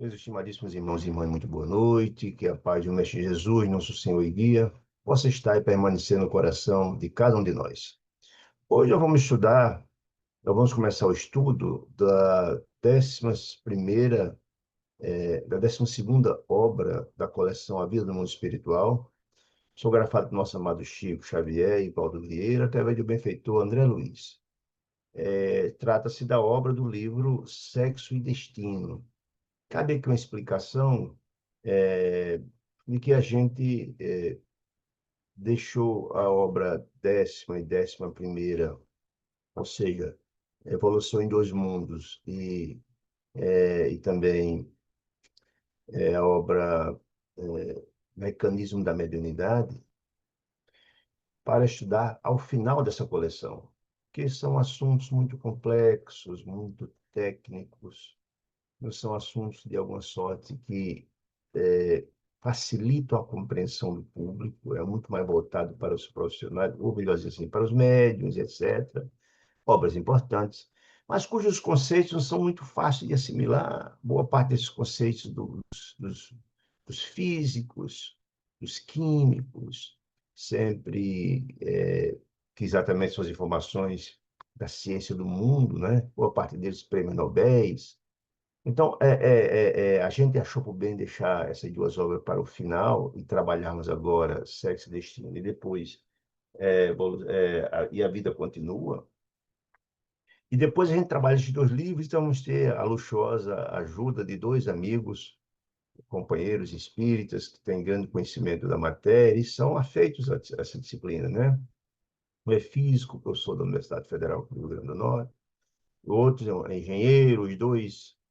Meus estimadíssimos irmãos e irmãs, muito boa noite. Que a paz do Mestre Jesus, nosso Senhor e Guia, possa estar e permanecer no coração de cada um de nós. Hoje nós vamos começar o estudo da 12ª obra da coleção A Vida do Mundo Espiritual, psicografado por nosso amado Chico Xavier e Paulo Vieira, através do benfeitor André Luiz. Trata-se da obra do livro Sexo e Destino. Cabe aqui uma explicação é, de que a gente deixou a obra 10ª e 11ª, ou seja, Evolução em Dois Mundos, e também a obra Mecanismo da Mediunidade, para estudar ao final dessa coleção, que são assuntos muito complexos, muito técnicos, não são assuntos de alguma sorte que facilitam a compreensão do público, é muito mais voltado para os profissionais, ou melhor dizer assim, para os médiuns, etc. Obras importantes, mas cujos conceitos não são muito fáceis de assimilar. Boa parte desses conceitos dos, dos físicos, dos químicos, sempre que exatamente são as informações da ciência do mundo, né? Boa parte deles prêmios Nobel. Então, a gente achou por bem deixar essas duas obras para o final e trabalharmos agora Sexo e Destino, e depois E a Vida Continua. E depois a gente trabalha esses dois livros, então vamos ter a luxuosa ajuda de dois amigos, companheiros espíritas, que têm grande conhecimento da matéria e são afeitos a essa disciplina, né? Um é físico, professor da Universidade Federal do Rio Grande do Norte, o outro é engenheiro, os dois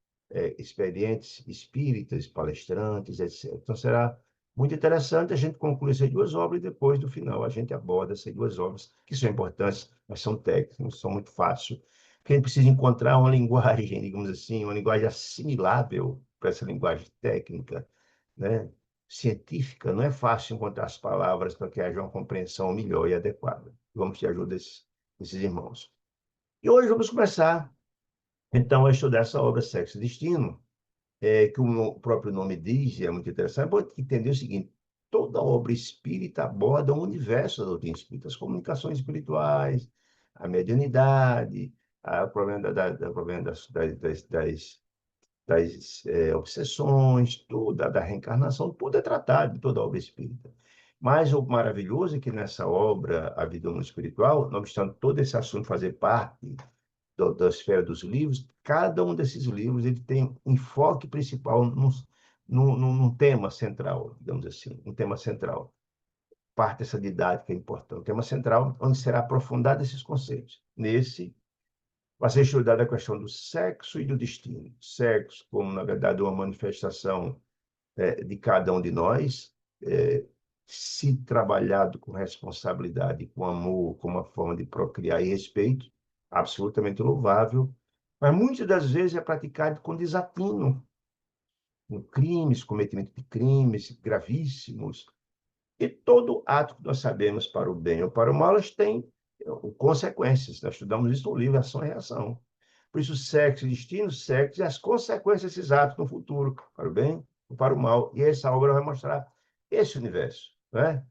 experientes espíritas, palestrantes, etc. Então será muito interessante a gente concluir essas duas obras e depois, do final, a gente aborda essas duas obras, que são importantes, mas são técnicas, não são muito fáceis, porque a gente precisa encontrar uma linguagem, digamos assim, uma linguagem assimilável para essa linguagem técnica, né? Científica. Não é fácil encontrar as palavras para que haja uma compreensão melhor e adequada. Vamos ter ajuda desses irmãos. E hoje vamos começar, então, a estudar essa obra Sexo e Destino, que o próprio nome diz, e é muito interessante. É bom entender o seguinte: toda obra espírita aborda o universo da doutrina espírita, as comunicações espirituais, a mediunidade, o problema, o problema das obsessões, toda da reencarnação, tudo é tratado em toda a obra espírita. Mas o maravilhoso é que nessa obra, A Vida do Mundo Espiritual, não obstante todo esse assunto fazer parte da esfera dos livros, cada um desses livros ele tem um enfoque principal num tema central, digamos assim, um tema central. Parte dessa didática é importante. Um tema central onde será aprofundado esses conceitos. Nesse, vai ser estudada a questão do sexo e do destino. Sexo como, na verdade, uma manifestação de cada um de nós, se trabalhado com responsabilidade, com amor, com uma forma de procriar e respeito, absolutamente louvável, mas muitas das vezes é praticado com desatino, com crimes, cometimento de crimes gravíssimos. E todo ato que nós sabemos para o bem ou para o mal, elas têm consequências. Nós estudamos isso no livro Ação e Reação. Por isso, sexo e destino, sexo e as consequências desses atos no futuro, para o bem ou para o mal. E essa obra vai mostrar esse universo, né?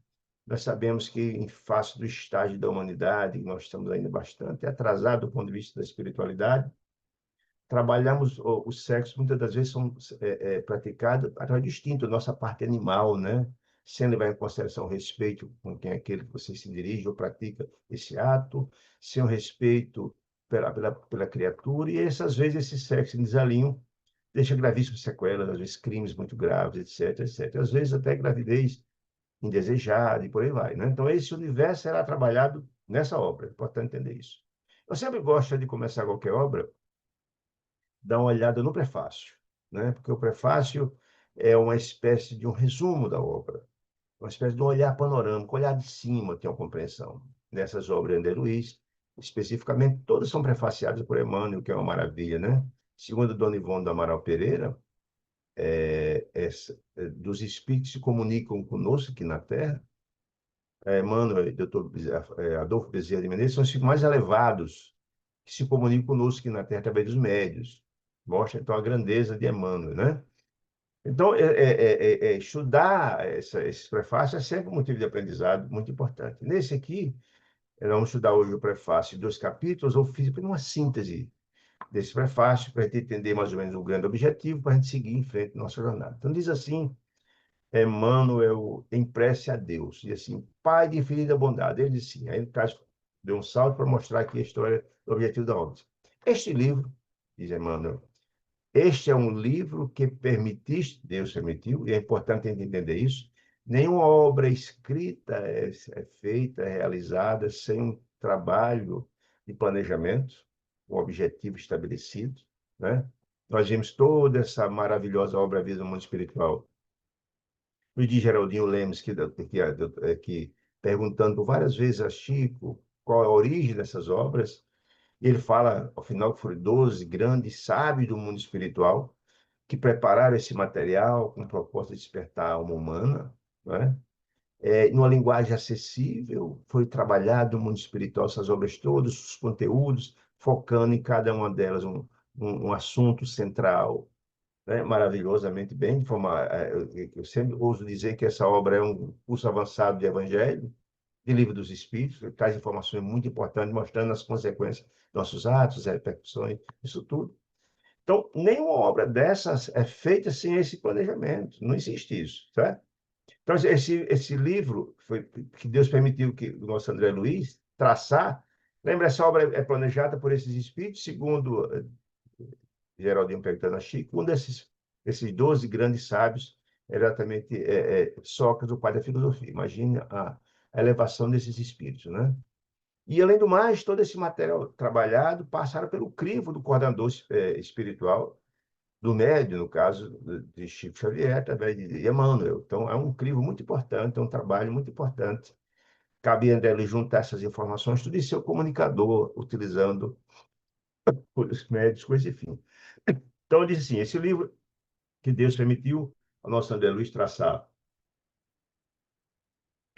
Nós sabemos que, em face do estágio da humanidade, nós estamos ainda bastante atrasados do ponto de vista da espiritualidade. Trabalhamos o sexo, muitas das vezes, são praticado através do instinto, nossa parte animal, né? Sem levar em consideração o respeito com quem é aquele que você se dirige ou pratica esse ato, sem o respeito pela criatura, e essas vezes esse sexo em desalinho deixa gravíssimas sequelas, às vezes crimes muito graves, etc, etc. Às vezes até gravidez indesejada e por aí vai, né? Então esse universo será trabalhado nessa obra, é importante entender isso. Eu sempre gosto de começar qualquer obra, dar uma olhada no prefácio, né? Porque o prefácio é uma espécie de um resumo da obra, uma espécie de um olhar panorâmico, olhar de cima, tem uma compreensão. Nessas obras de André Luiz, especificamente, todas são prefaciadas por Emmanuel, que é uma maravilha, né? Segundo Dona Ivone do Amaral Pereira, dos espíritos que se comunicam conosco aqui na Terra, Emmanuel e Dr. Adolfo Bezerra de Menezes são os espíritos mais elevados que se comunicam conosco aqui na Terra através dos médios. Mostra, então, a grandeza de Emmanuel, né? Então, estudar esses prefácios é sempre um motivo de aprendizado muito importante. Nesse aqui, nós vamos estudar hoje o prefácio de 2 capítulos. Eu fiz uma síntese desse prefácio para a gente entender mais ou menos o grande objetivo, para a gente seguir em frente na nossa jornada. Então, diz assim, Emmanuel, em prece a Deus, diz assim, Pai de infinita bondade. Ele diz assim, aí ele deu um salto para mostrar aqui a história do objetivo da obra. Este livro, diz Emmanuel, este é um livro que permitiste, Deus permitiu, e é importante a gente entender isso. Nenhuma obra escrita é feita, é realizada sem um trabalho de planejamento, um objetivo estabelecido, né? Nós vimos toda essa maravilhosa obra A Vida do Mundo Espiritual. O de Geraldinho Lemos, que perguntando várias vezes a Chico qual é a origem dessas obras, e ele fala, ao final, que foram 12 grandes sábios do mundo espiritual, que prepararam esse material com o propósito de despertar a alma humana, né? Numa linguagem acessível, foi trabalhado no mundo espiritual essas obras todas, os conteúdos, focando em cada uma delas um assunto central, né? Maravilhosamente bem, de forma, eu sempre ouso dizer que essa obra é um curso avançado de Evangelho, de Livro dos Espíritos, que traz informações muito importantes, mostrando as consequências dos nossos atos, repercussões, isso tudo. Então, nenhuma obra dessas é feita sem esse planejamento. Não existe isso, certo? Então, esse livro foi, que Deus permitiu que o nosso André Luiz traçar. Lembra, essa obra é planejada por esses espíritos, segundo Geraldinho perguntando a Chico, um esses 12 grandes sábios, exatamente Sócrates, o pai da filosofia. Imagine a elevação desses espíritos, né? E, além do mais, todo esse material trabalhado passaram pelo crivo do coordenador espiritual, do médio, no caso de Chico Xavier, através de Emmanuel. Então, é um crivo muito importante, é um trabalho muito importante. Cabia dele juntar essas informações, tudo isso é o comunicador, utilizando os médios, coisa e fim. Então, eu disse assim, esse livro que Deus permitiu ao nosso André Luiz traçar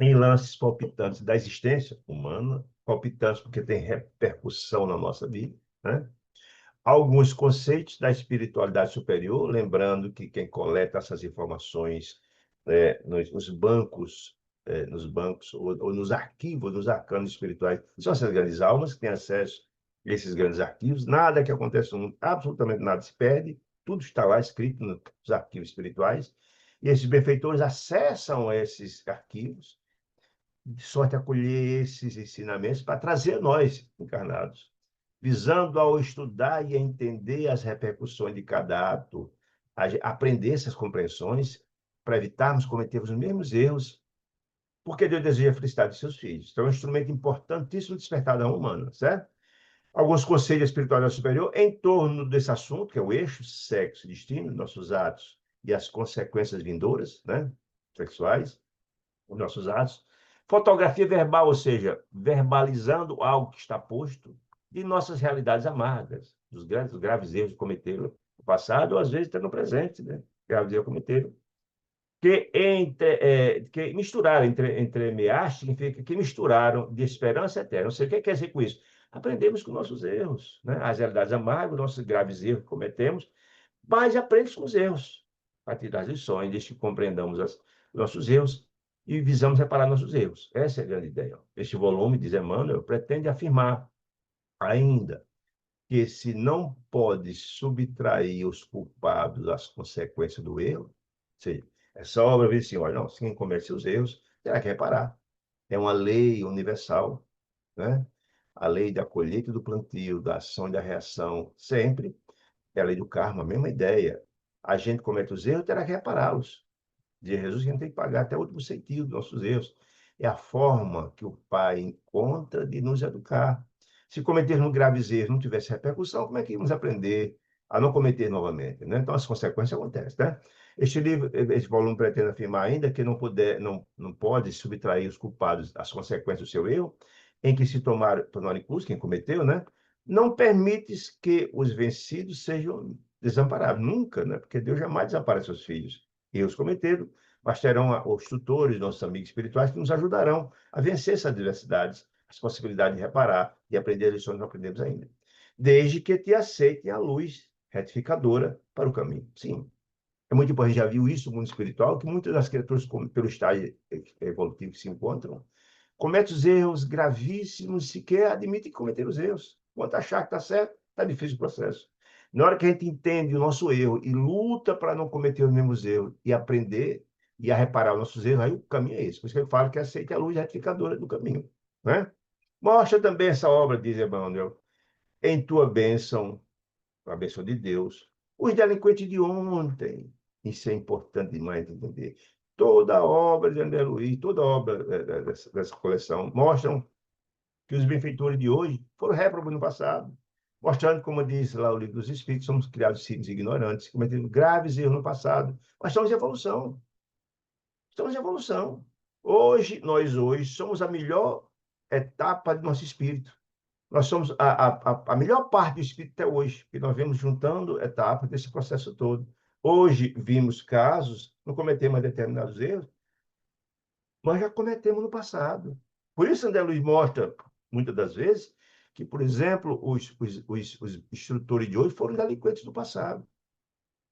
em lances palpitantes da existência humana, palpitantes porque tem repercussão na nossa vida, né? Alguns conceitos da espiritualidade superior, lembrando que quem coleta essas informações nos bancos ou nos arquivos, nos arcanos espirituais, são essas grandes almas que têm acesso a esses grandes arquivos. Nada que acontece no mundo, absolutamente nada se perde, tudo está lá escrito nos arquivos espirituais, e esses benfeitores acessam esses arquivos, de sorte a acolher esses ensinamentos para trazer a nós, encarnados, visando ao estudar e a entender as repercussões de cada ato, aprender essas compreensões, para evitarmos cometermos os mesmos erros, porque Deus deseja a felicidade de seus filhos. Então, é um instrumento importantíssimo de despertar da alma humana, certo? Alguns conselhos da espiritualidade superior em torno desse assunto, que é o eixo sexo e destino, nossos atos e as consequências vindouras, né? Sexuais, os nossos atos. Fotografia verbal, ou seja, verbalizando algo que está posto, de nossas realidades amargas, dos grandes, graves erros que cometeram no passado, ou às vezes até no presente, né? Graves erros cometeram. Que misturaram, entremear, significa que misturaram de esperança eterna. Ou seja, o que quer dizer com isso? Aprendemos com nossos erros, né? As realidades amargas, nossos graves erros que cometemos, mas aprende com os erros, a partir das lições, desde que compreendamos nossos erros e visamos reparar nossos erros. Essa é a grande ideia. Este volume, diz Emmanuel, pretende afirmar ainda que se não pode subtrair os culpados às consequências do erro, ou seja, essa obra diz assim, olha, não, se quem comete seus erros, terá que reparar. É uma lei universal, né? A lei da colheita e do plantio, da ação e da reação, sempre é a lei do karma, a mesma ideia. A gente comete os erros, terá que repará-los. Diz Jesus que a gente tem que pagar até o último sentido dos nossos erros. É a forma que o Pai encontra de nos educar. Se cometermos graves erros não tivesse repercussão, como é que íamos aprender a não cometer novamente, né? Então, as consequências acontecem, né? Este volume pretende afirmar ainda que não pode subtrair os culpados às consequências do seu erro, em que se tomaram incluso, quem cometeu, né? Não permites que os vencidos sejam desamparados, nunca, né? Porque Deus jamais desampara seus filhos. Erros cometeram, mas terão os tutores, nossos amigos espirituais, que nos ajudarão a vencer essas adversidades, as possibilidades de reparar e aprender as lições que não aprendemos ainda. Desde que te aceitem a luz retificadora para o caminho. Sim, É muito importante, já viu isso no mundo espiritual, que muitas das criaturas, pelo estágio evolutivo que se encontram, cometem os erros gravíssimos, sequer admitem que cometeram os erros. Quanto achar que está certo, está difícil o processo. Na hora que a gente entende o nosso erro e luta para não cometer os mesmos erros e aprender e a reparar os nossos erros, aí o caminho é esse. Por isso que ele fala que aceite a luz retificadora do caminho. Né? Mostra também essa obra, diz Emmanuel, em tua bênção, a bênção de Deus, os delinquentes de ontem. Isso é importante demais de entender. Toda a obra de André Luiz, toda a obra dessa coleção, mostram que os benfeitores de hoje foram réprobos no passado, mostrando, como diz lá o livro dos Espíritos, somos criados simples e ignorantes, cometendo graves erros no passado, mas estamos em evolução. Estamos em evolução. Nós hoje, somos a melhor etapa do nosso espírito. Nós somos a melhor parte do espírito até hoje, que nós vemos juntando etapas desse processo todo. Hoje vimos casos, não cometemos determinados erros, mas já cometemos no passado. Por isso, André Luiz mostra, muitas das vezes, que, por exemplo, os instrutores de hoje foram delinquentes do passado.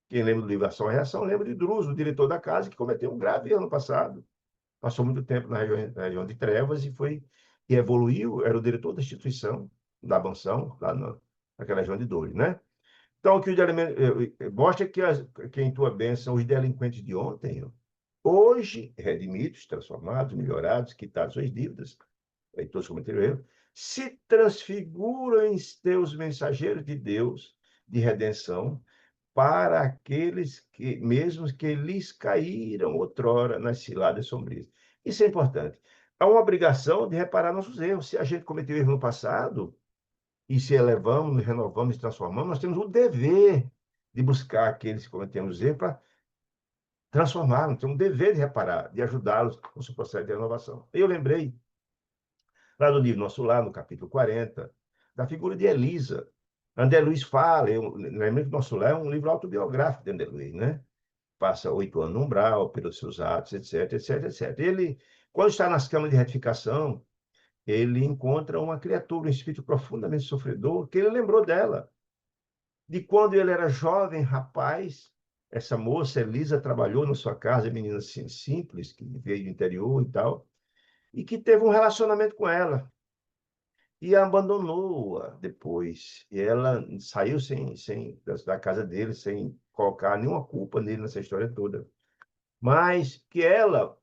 Quem lembra do livro Ação e Reação, lembra de Druso, o diretor da casa, que cometeu um grave erro no passado. Passou muito tempo na região de trevas e evoluiu, era o diretor da instituição, da mansão, lá naquela região de Dores, né? Então, o que mostra que em tua bênção, os delinquentes de ontem, hoje, redimidos, transformados, melhorados, quitados suas dívidas, aí todos cometeram erro, se transfiguram em teus mensageiros de Deus, de redenção, para aqueles que, mesmo que lhes caíram outrora nas ciladas sombrias. Isso é importante. Há uma obrigação de reparar nossos erros. Se a gente cometeu erro no passado, e se elevamos, nos renovamos, nos transformamos, nós temos o dever de buscar aqueles que cometemos erros para transformar, temos um dever de reparar, de ajudá-los no seu processo de renovação. Eu lembrei, lá no livro Nosso Lar, no capítulo 40, da figura de Elisa. André Luiz fala, lembrei que Nosso Lar é um livro autobiográfico de André Luiz, né? Passa 8 anos no umbral, pelos seus atos, etc, etc, etc. Ele, quando está nas câmaras de retificação, ele encontra uma criatura, um espírito profundamente sofredor, que ele lembrou dela, de quando ele era jovem rapaz. Essa moça, Elisa, trabalhou na sua casa, menina assim, simples, que veio do interior e tal, e que teve um relacionamento com ela, e abandonou-a depois. E ela saiu da casa dele, sem colocar nenhuma culpa nele nessa história toda. Mas que ela,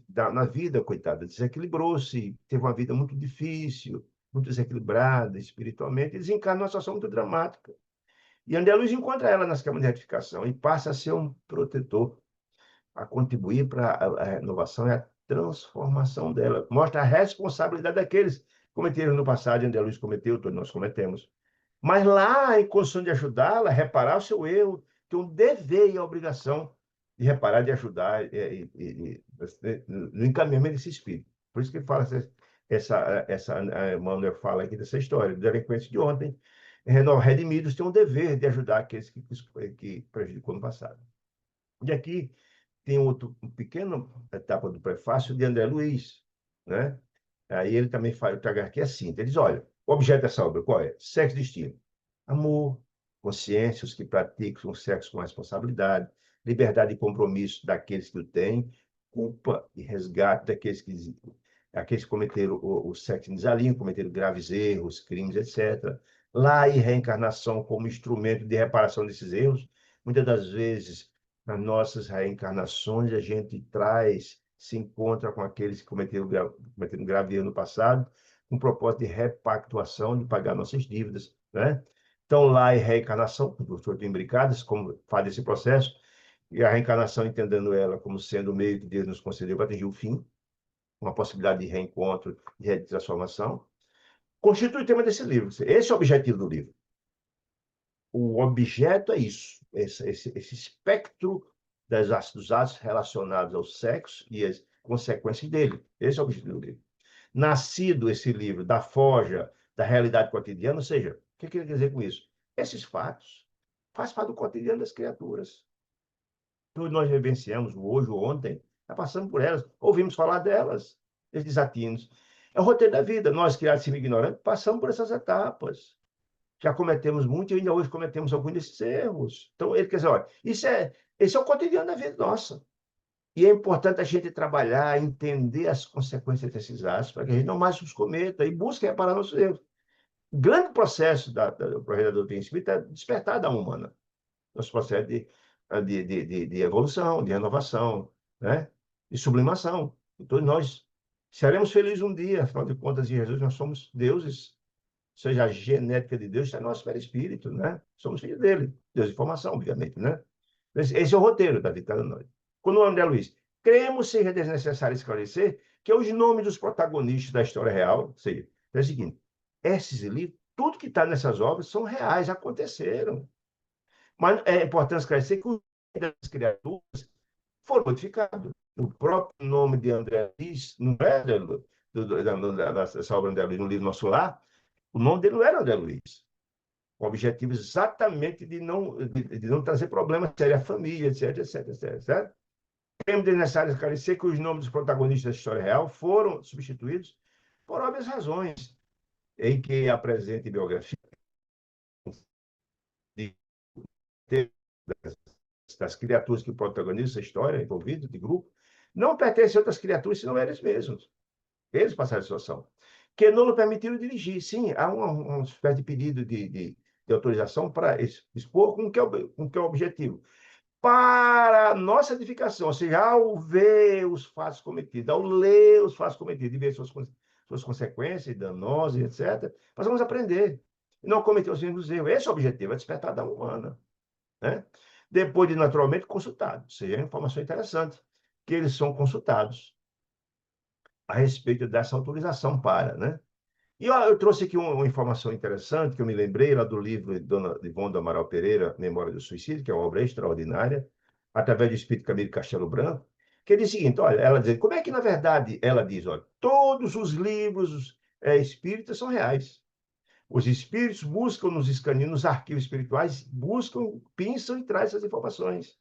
na vida, coitada, desequilibrou-se, teve uma vida muito difícil, muito desequilibrada espiritualmente, e desencarna numa situação muito dramática. E André Luiz encontra ela nas câmaras de retificação e passa a ser um protetor, a contribuir para a renovação e a transformação dela. Mostra a responsabilidade daqueles que cometeram no passado, e André Luiz cometeu, todos nós cometemos. Mas lá, em condição de ajudá-la a reparar o seu erro, tem um dever e a obrigação de reparar, de ajudar no encaminhamento desse espírito. Por isso que ele fala Manuel fala aqui dessa história, dos delinquentes de ontem, redimidos têm um dever de ajudar aqueles que prejudicou no passado. E aqui tem uma pequena etapa do prefácio de André Luiz, né? Aí ele também traga aqui assim, ele diz, olha, o objeto dessa obra qual é? Sexo e destino. Amor, consciência, os que praticam o sexo com responsabilidade, liberdade e compromisso daqueles que o têm, culpa e resgate aqueles que cometeram o sexo em desalinho, cometeram graves erros, crimes, etc. Lá e reencarnação como instrumento de reparação desses erros. Muitas das vezes, nas nossas reencarnações, a gente se encontra com aqueles que cometeram grave erro no passado, com o propósito de repactuação, de pagar nossas dívidas, né? Então, lá e reencarnação, os oito imbricados, como faz esse processo, e a reencarnação, entendendo ela como sendo o meio que Deus nos concedeu para atingir o fim, uma possibilidade de reencontro, de transformação, constitui o tema desse livro. Esse é o objetivo do livro. O objeto é isso, esse espectro dos atos relacionados ao sexo e as consequências dele. Esse é o objetivo do livro. Nascido esse livro da forja da realidade cotidiana, ou seja, o que ele quer dizer com isso? Esses fatos fazem parte do cotidiano das criaturas. Tudo nós vivenciamos hoje ou ontem, já passamos por elas, ouvimos falar delas, desses desatinos. É o roteiro da vida. Nós, criados sem ignorantes, passamos por essas etapas. já cometemos muito e ainda hoje cometemos alguns desses erros. Então, ele quer dizer, olha, esse é o cotidiano da vida nossa. E é importante a gente trabalhar, entender as consequências desses atos, para que a gente não mais os cometa e busque reparar nossos erros. O grande processo do projeto da doutrina espírita é despertar da alma humana. Nosso processo de evolução, de renovação, né? De sublimação. E todos nós seremos felizes um dia, afinal de contas, em Jesus nós somos deuses, ou seja, a genética de Deus está no nosso perispírito, né? Somos filhos dele, Deus de formação, obviamente, né? Esse é o roteiro da vida de cada nós. Quando o André Luiz, cremos ser desnecessário esclarecer que os nomes dos protagonistas da história real, ou seja, é o seguinte, esses livros, tudo que está nessas obras são reais, aconteceram. Mas é importante esclarecer que os nomes das criaturas foram modificados. O próprio nome de André Luiz, não é dessa obra André Luiz, no livro Nosso Lar, o nome dele não era André Luiz. Com o objetivo exatamente de não trazer problemas sérios à família, etc, etc, etc, certo? Temos necessário esclarecer que os nomes dos protagonistas da história real foram substituídos por óbvias razões, em que a presente biografia de das criaturas que protagonizam essa história, envolvidas, de grupo, não pertencem a outras criaturas, senão eles mesmos. Eles passaram a situação. Que não lhe permitiram dirigir. Sim, há uma espécie de pedido de autorização para expor com que é o objetivo. Para a nossa edificação, ou seja, ao ver os fatos cometidos, ao ler os fatos cometidos e ver suas consequências danosas, etc., nós vamos aprender. E não cometer os mesmos erros. Esse é o objetivo, é despertar da humana. Né? Depois de, naturalmente, consultados. Ou seja, é uma informação interessante, que eles são consultados a respeito dessa autorização para, né? E eu trouxe aqui uma informação interessante que eu me lembrei lá do livro de Dona Ivone do Amaral Pereira, Memória do Suicídio, que é uma obra extraordinária, através do Espírito Camilo Castelo Branco, que diz o seguinte, olha, ela diz, como é que, na verdade, ela diz, olha, todos os livros espíritas são reais. Os espíritos buscam nos escaninhos, nos arquivos espirituais, buscam, pensam e trazem essas informações.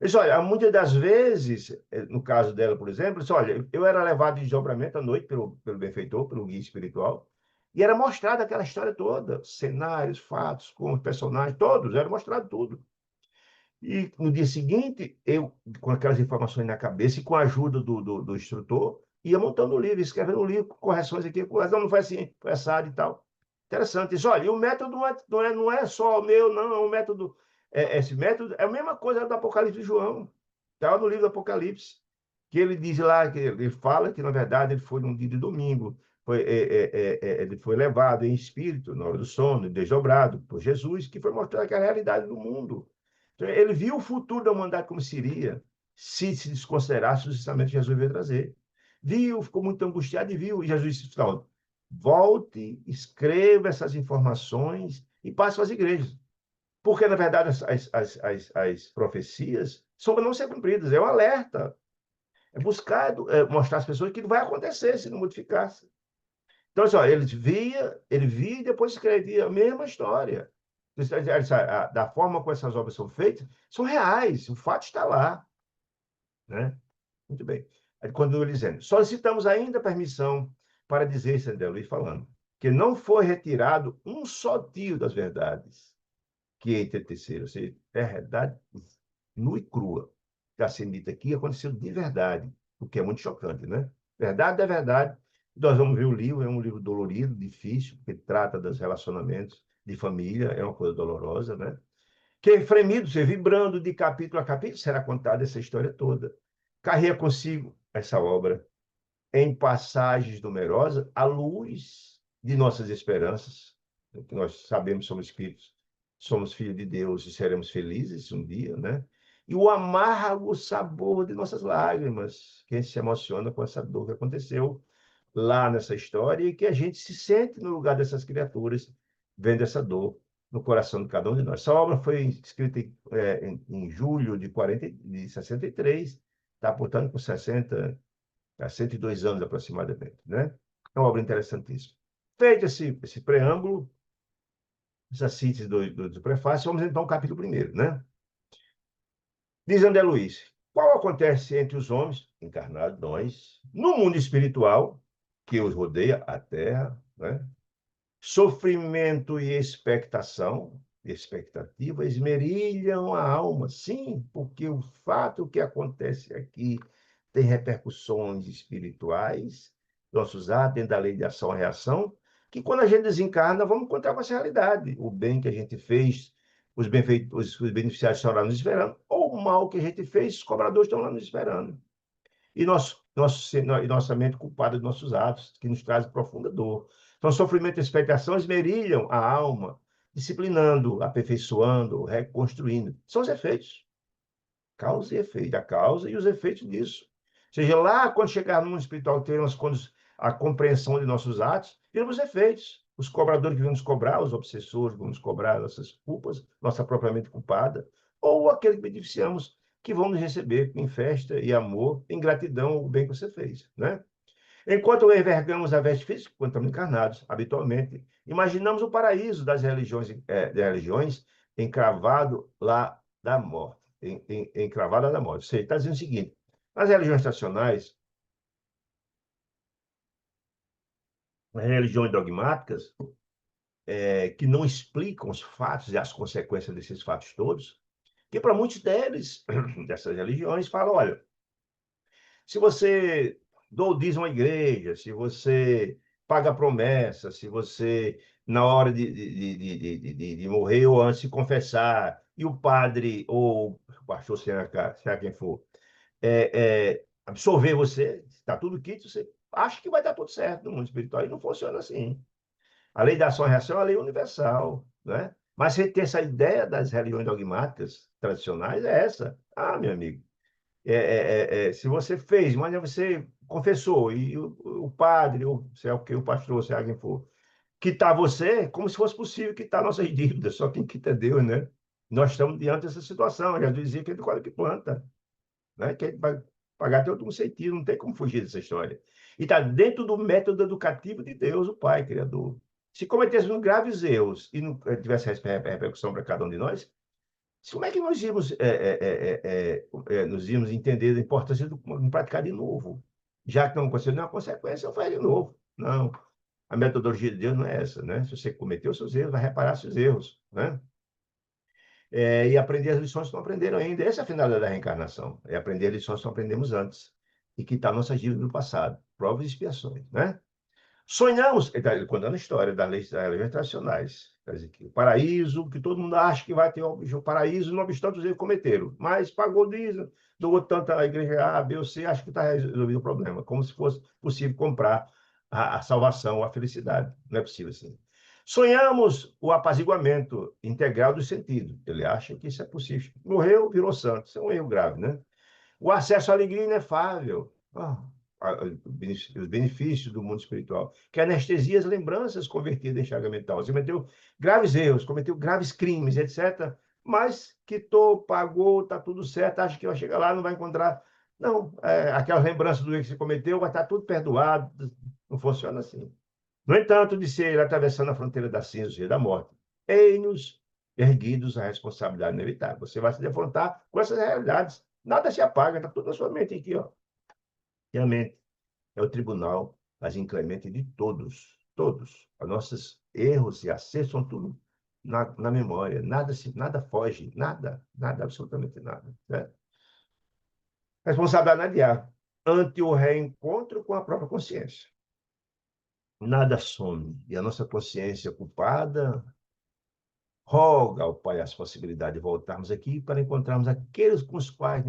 Diz, olha, muitas das vezes, no caso dela, por exemplo, diz, olha, eu era levado de desdobramento à noite pelo benfeitor, pelo guia espiritual, e era mostrada aquela história toda, cenários, fatos, com os personagens, todos, era mostrado tudo. E no dia seguinte, eu, com aquelas informações na cabeça e com a ajuda do instrutor, ia montando o livro, escrevendo o livro, com correções aqui, não foi assim, foi assado e tal. Interessante. Isso, olha, e o método não é só o meu, não, é um método. Esse método é a mesma coisa do Apocalipse de João. Está no livro do Apocalipse, que ele diz lá, que ele fala que, na verdade, ele foi num dia de domingo, ele foi levado em espírito, na hora do sono, desdobrado por Jesus, que foi mostrar que a realidade do mundo. Então, ele viu o futuro da humanidade como seria, se desconsiderasse os ensinamentos que Jesus veio trazer. Viu, ficou muito angustiado e viu, e Jesus disse, não, volte, escreva essas informações e passe para as igrejas. Porque, na verdade, as profecias são para não ser cumpridas. É um alerta. É buscar mostrar às pessoas que não vai acontecer se não modificasse. Então, assim, ó, ele via e depois escrevia a mesma história. Da forma como essas obras são feitas, são reais, o fato está lá. Né? Muito bem. Aí, quando ele dizendo, solicitamos ainda permissão para dizer, Sandro Luiz falando, que não foi retirado um só tio das verdades que entreteceram, ou seja, é verdade nua e crua. Está sendo dito aqui, aconteceu de verdade, o que é muito chocante, né? Verdade é verdade. Nós vamos ver o livro, é um livro dolorido, difícil, porque trata dos relacionamentos de família, é uma coisa dolorosa, né? Que fremido, você vibrando de capítulo a capítulo, será contada essa história toda. Carrega consigo essa obra em passagens numerosas, à luz de nossas esperanças, que nós sabemos somos espíritos, somos filhos de Deus e seremos felizes um dia, né? E o amargo sabor de nossas lágrimas, que a gente se emociona com essa dor que aconteceu lá nessa história e que a gente se sente no lugar dessas criaturas, vendo essa dor no coração de cada um de nós. Essa obra foi escrita em julho de 63, tá? Portanto, com 102 anos aproximadamente, né? É uma obra interessantíssima. Feito esse preâmbulo, essa síntese do prefácio, vamos então ao capítulo primeiro, né? Diz André Luiz, qual acontece entre os homens, encarnados, nós, no mundo espiritual, que os rodeia, a Terra, né? Sofrimento e expectação, expectativa, esmerilham a alma. Sim, porque o fato que acontece aqui tem repercussões espirituais, nossos atos, dentro da lei de ação e reação, que quando a gente desencarna, vamos encontrar com essa realidade. O bem que a gente fez, os beneficiários estão lá nos esperando, ou o mal que a gente fez, os cobradores estão lá nos esperando. E nossa mente culpada de nossos atos, que nos traz profunda dor. Então, sofrimento e expectação esmerilham a alma, disciplinando, aperfeiçoando, reconstruindo. São os efeitos, causa e efeito, a causa e os efeitos disso. Ou seja, lá, quando chegar no mundo espiritual, teremos a compreensão de nossos atos, teremos efeitos. Os cobradores que vão nos cobrar, os obsessores que vão nos cobrar nossas culpas, nossa própria mente culpada, ou aquele que beneficiamos, que vão nos receber em festa e amor, em gratidão ao bem que você fez, né? Enquanto envergamos a veste física, quando estamos encarnados, habitualmente, imaginamos o paraíso das religiões encravado lá da morte, encravada da morte. Ou seja, está dizendo o seguinte, nas religiões tradicionais, as religiões dogmáticas, que não explicam os fatos e as consequências desses fatos todos, que para muitos deles, dessas religiões, falam, olha, se você dá o dízimo à igreja, se você paga a promessa, se você, na hora de morrer ou antes de confessar, e o padre ou o pastor, seja quem for, absorver você, está tudo quito, você acha que vai dar tudo certo no mundo espiritual. E não funciona assim. A lei da ação e reação é uma lei universal, né? Mas você ter essa ideia das religiões dogmáticas tradicionais é essa. Ah, meu amigo, se você fez, mas você confessou, e o padre, ou sei lá o que, o pastor, se alguém for, quitar você, como se fosse possível quitar nossas dívidas, só quem quita é Deus, né? Nós estamos diante dessa situação, Jesus dizia que ele colhe que planta, né? Que ele vai pagar até um sentido, não tem como fugir dessa história. E está dentro do método educativo de Deus, o Pai, Criador. Se cometêssemos graves erros e não tivesse repercussão para cada um de nós, como é que nós íamos, nos íamos entender a importância de praticar de novo? Já que não aconteceu nenhuma consequência, eu faço de novo. Não, a metodologia de Deus não é essa, né? Se você cometeu seus erros, vai reparar seus erros, né? E aprender as lições que não aprenderam ainda. Essa é a finalidade da reencarnação, é aprender as lições que não aprendemos antes e quitar nossas dívidas do passado, provas e expiações, né? Sonhamos, ele está contando a história das leis tradicionais, quer dizer, que o paraíso, que todo mundo acha que vai ter o paraíso, não obstante os erros cometeram, mas pagou dízimo, doou tanto a igreja A, B ou C, acho que está resolvido o problema, como se fosse possível comprar a salvação, a felicidade. Não é possível assim. Sonhamos o apaziguamento integral do sentido. Ele acha que isso é possível. Morreu, virou santo. Isso é um erro grave, né? O acesso à alegria inefável. Os benefícios do mundo espiritual, que anestesia as lembranças convertidas em chaga mental. Você cometeu graves erros, cometeu graves crimes, etc. Mas quitou, pagou, está tudo certo, acha que vai chegar lá, não vai encontrar. Não, aquelas lembranças do erro que você cometeu, vai estar tudo perdoado. Não funciona assim. No entanto, disse ele, atravessando a fronteira da cinza e da morte, eis-nos erguidos à responsabilidade inevitável. Você vai se defrontar com essas realidades. Nada se apaga, está tudo na sua mente aqui, ó. E a mente é o tribunal mais inclemente de todos, todos. Os nossos erros e acertos são tudo na memória. Nada foge, nada, absolutamente nada. Né? Responsabilidade adiar ante o reencontro com a própria consciência. Nada some. E a nossa consciência culpada roga ao Pai as possibilidades de voltarmos aqui para encontrarmos aqueles com os quais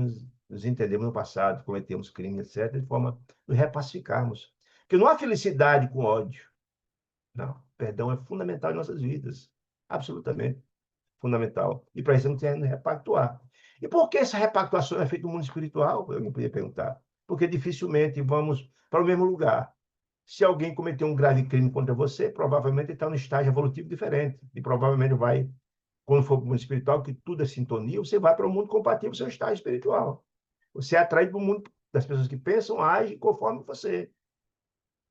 nos entendemos no passado, cometemos crimes, etc., de forma de repacificarmos. Porque não há felicidade com ódio. Não. Perdão é fundamental em nossas vidas. Absolutamente fundamental. E para isso não tem que repactuar. E por que essa repactuação é feita no mundo espiritual? Alguém podia perguntar. Porque dificilmente vamos para o mesmo lugar. Se alguém cometeu um grave crime contra você, provavelmente ele está num estágio evolutivo diferente. E provavelmente vai, quando for para o mundo espiritual, que tudo é sintonia, você vai para o mundo compatível com o seu estágio espiritual. Você é atraído para o mundo das pessoas que pensam, agem conforme você.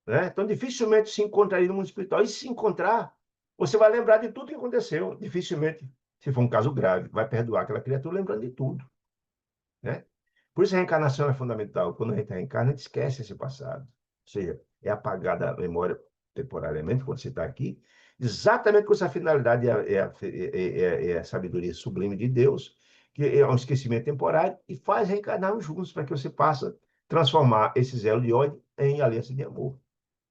Né? Então, dificilmente se encontraria no mundo espiritual. E se encontrar, você vai lembrar de tudo que aconteceu. Dificilmente, se for um caso grave, vai perdoar aquela criatura lembrando de tudo. Né? Por isso a reencarnação é fundamental. Quando a gente reencarna, a gente esquece esse passado. Ou seja, é apagada a memória temporariamente, quando você está aqui, exatamente com essa finalidade, é a sabedoria sublime de Deus, que é um esquecimento temporário, e faz reencarnarmos juntos para que você possa transformar esse elo de ódio em aliança de amor,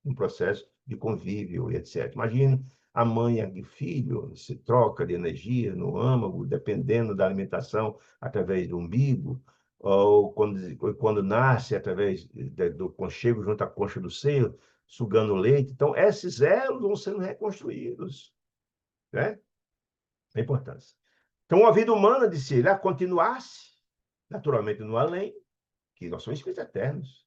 um processo de convívio e etc. Imagine a mãe e o filho se troca de energia no âmago, dependendo da alimentação através do umbigo, ou quando nasce através do conchego junto à concha do seio, sugando leite. Então, esses elos vão sendo reconstruídos, né? A importância. Então, a vida humana, disse ele, continuasse naturalmente no além, que nós somos espíritos eternos.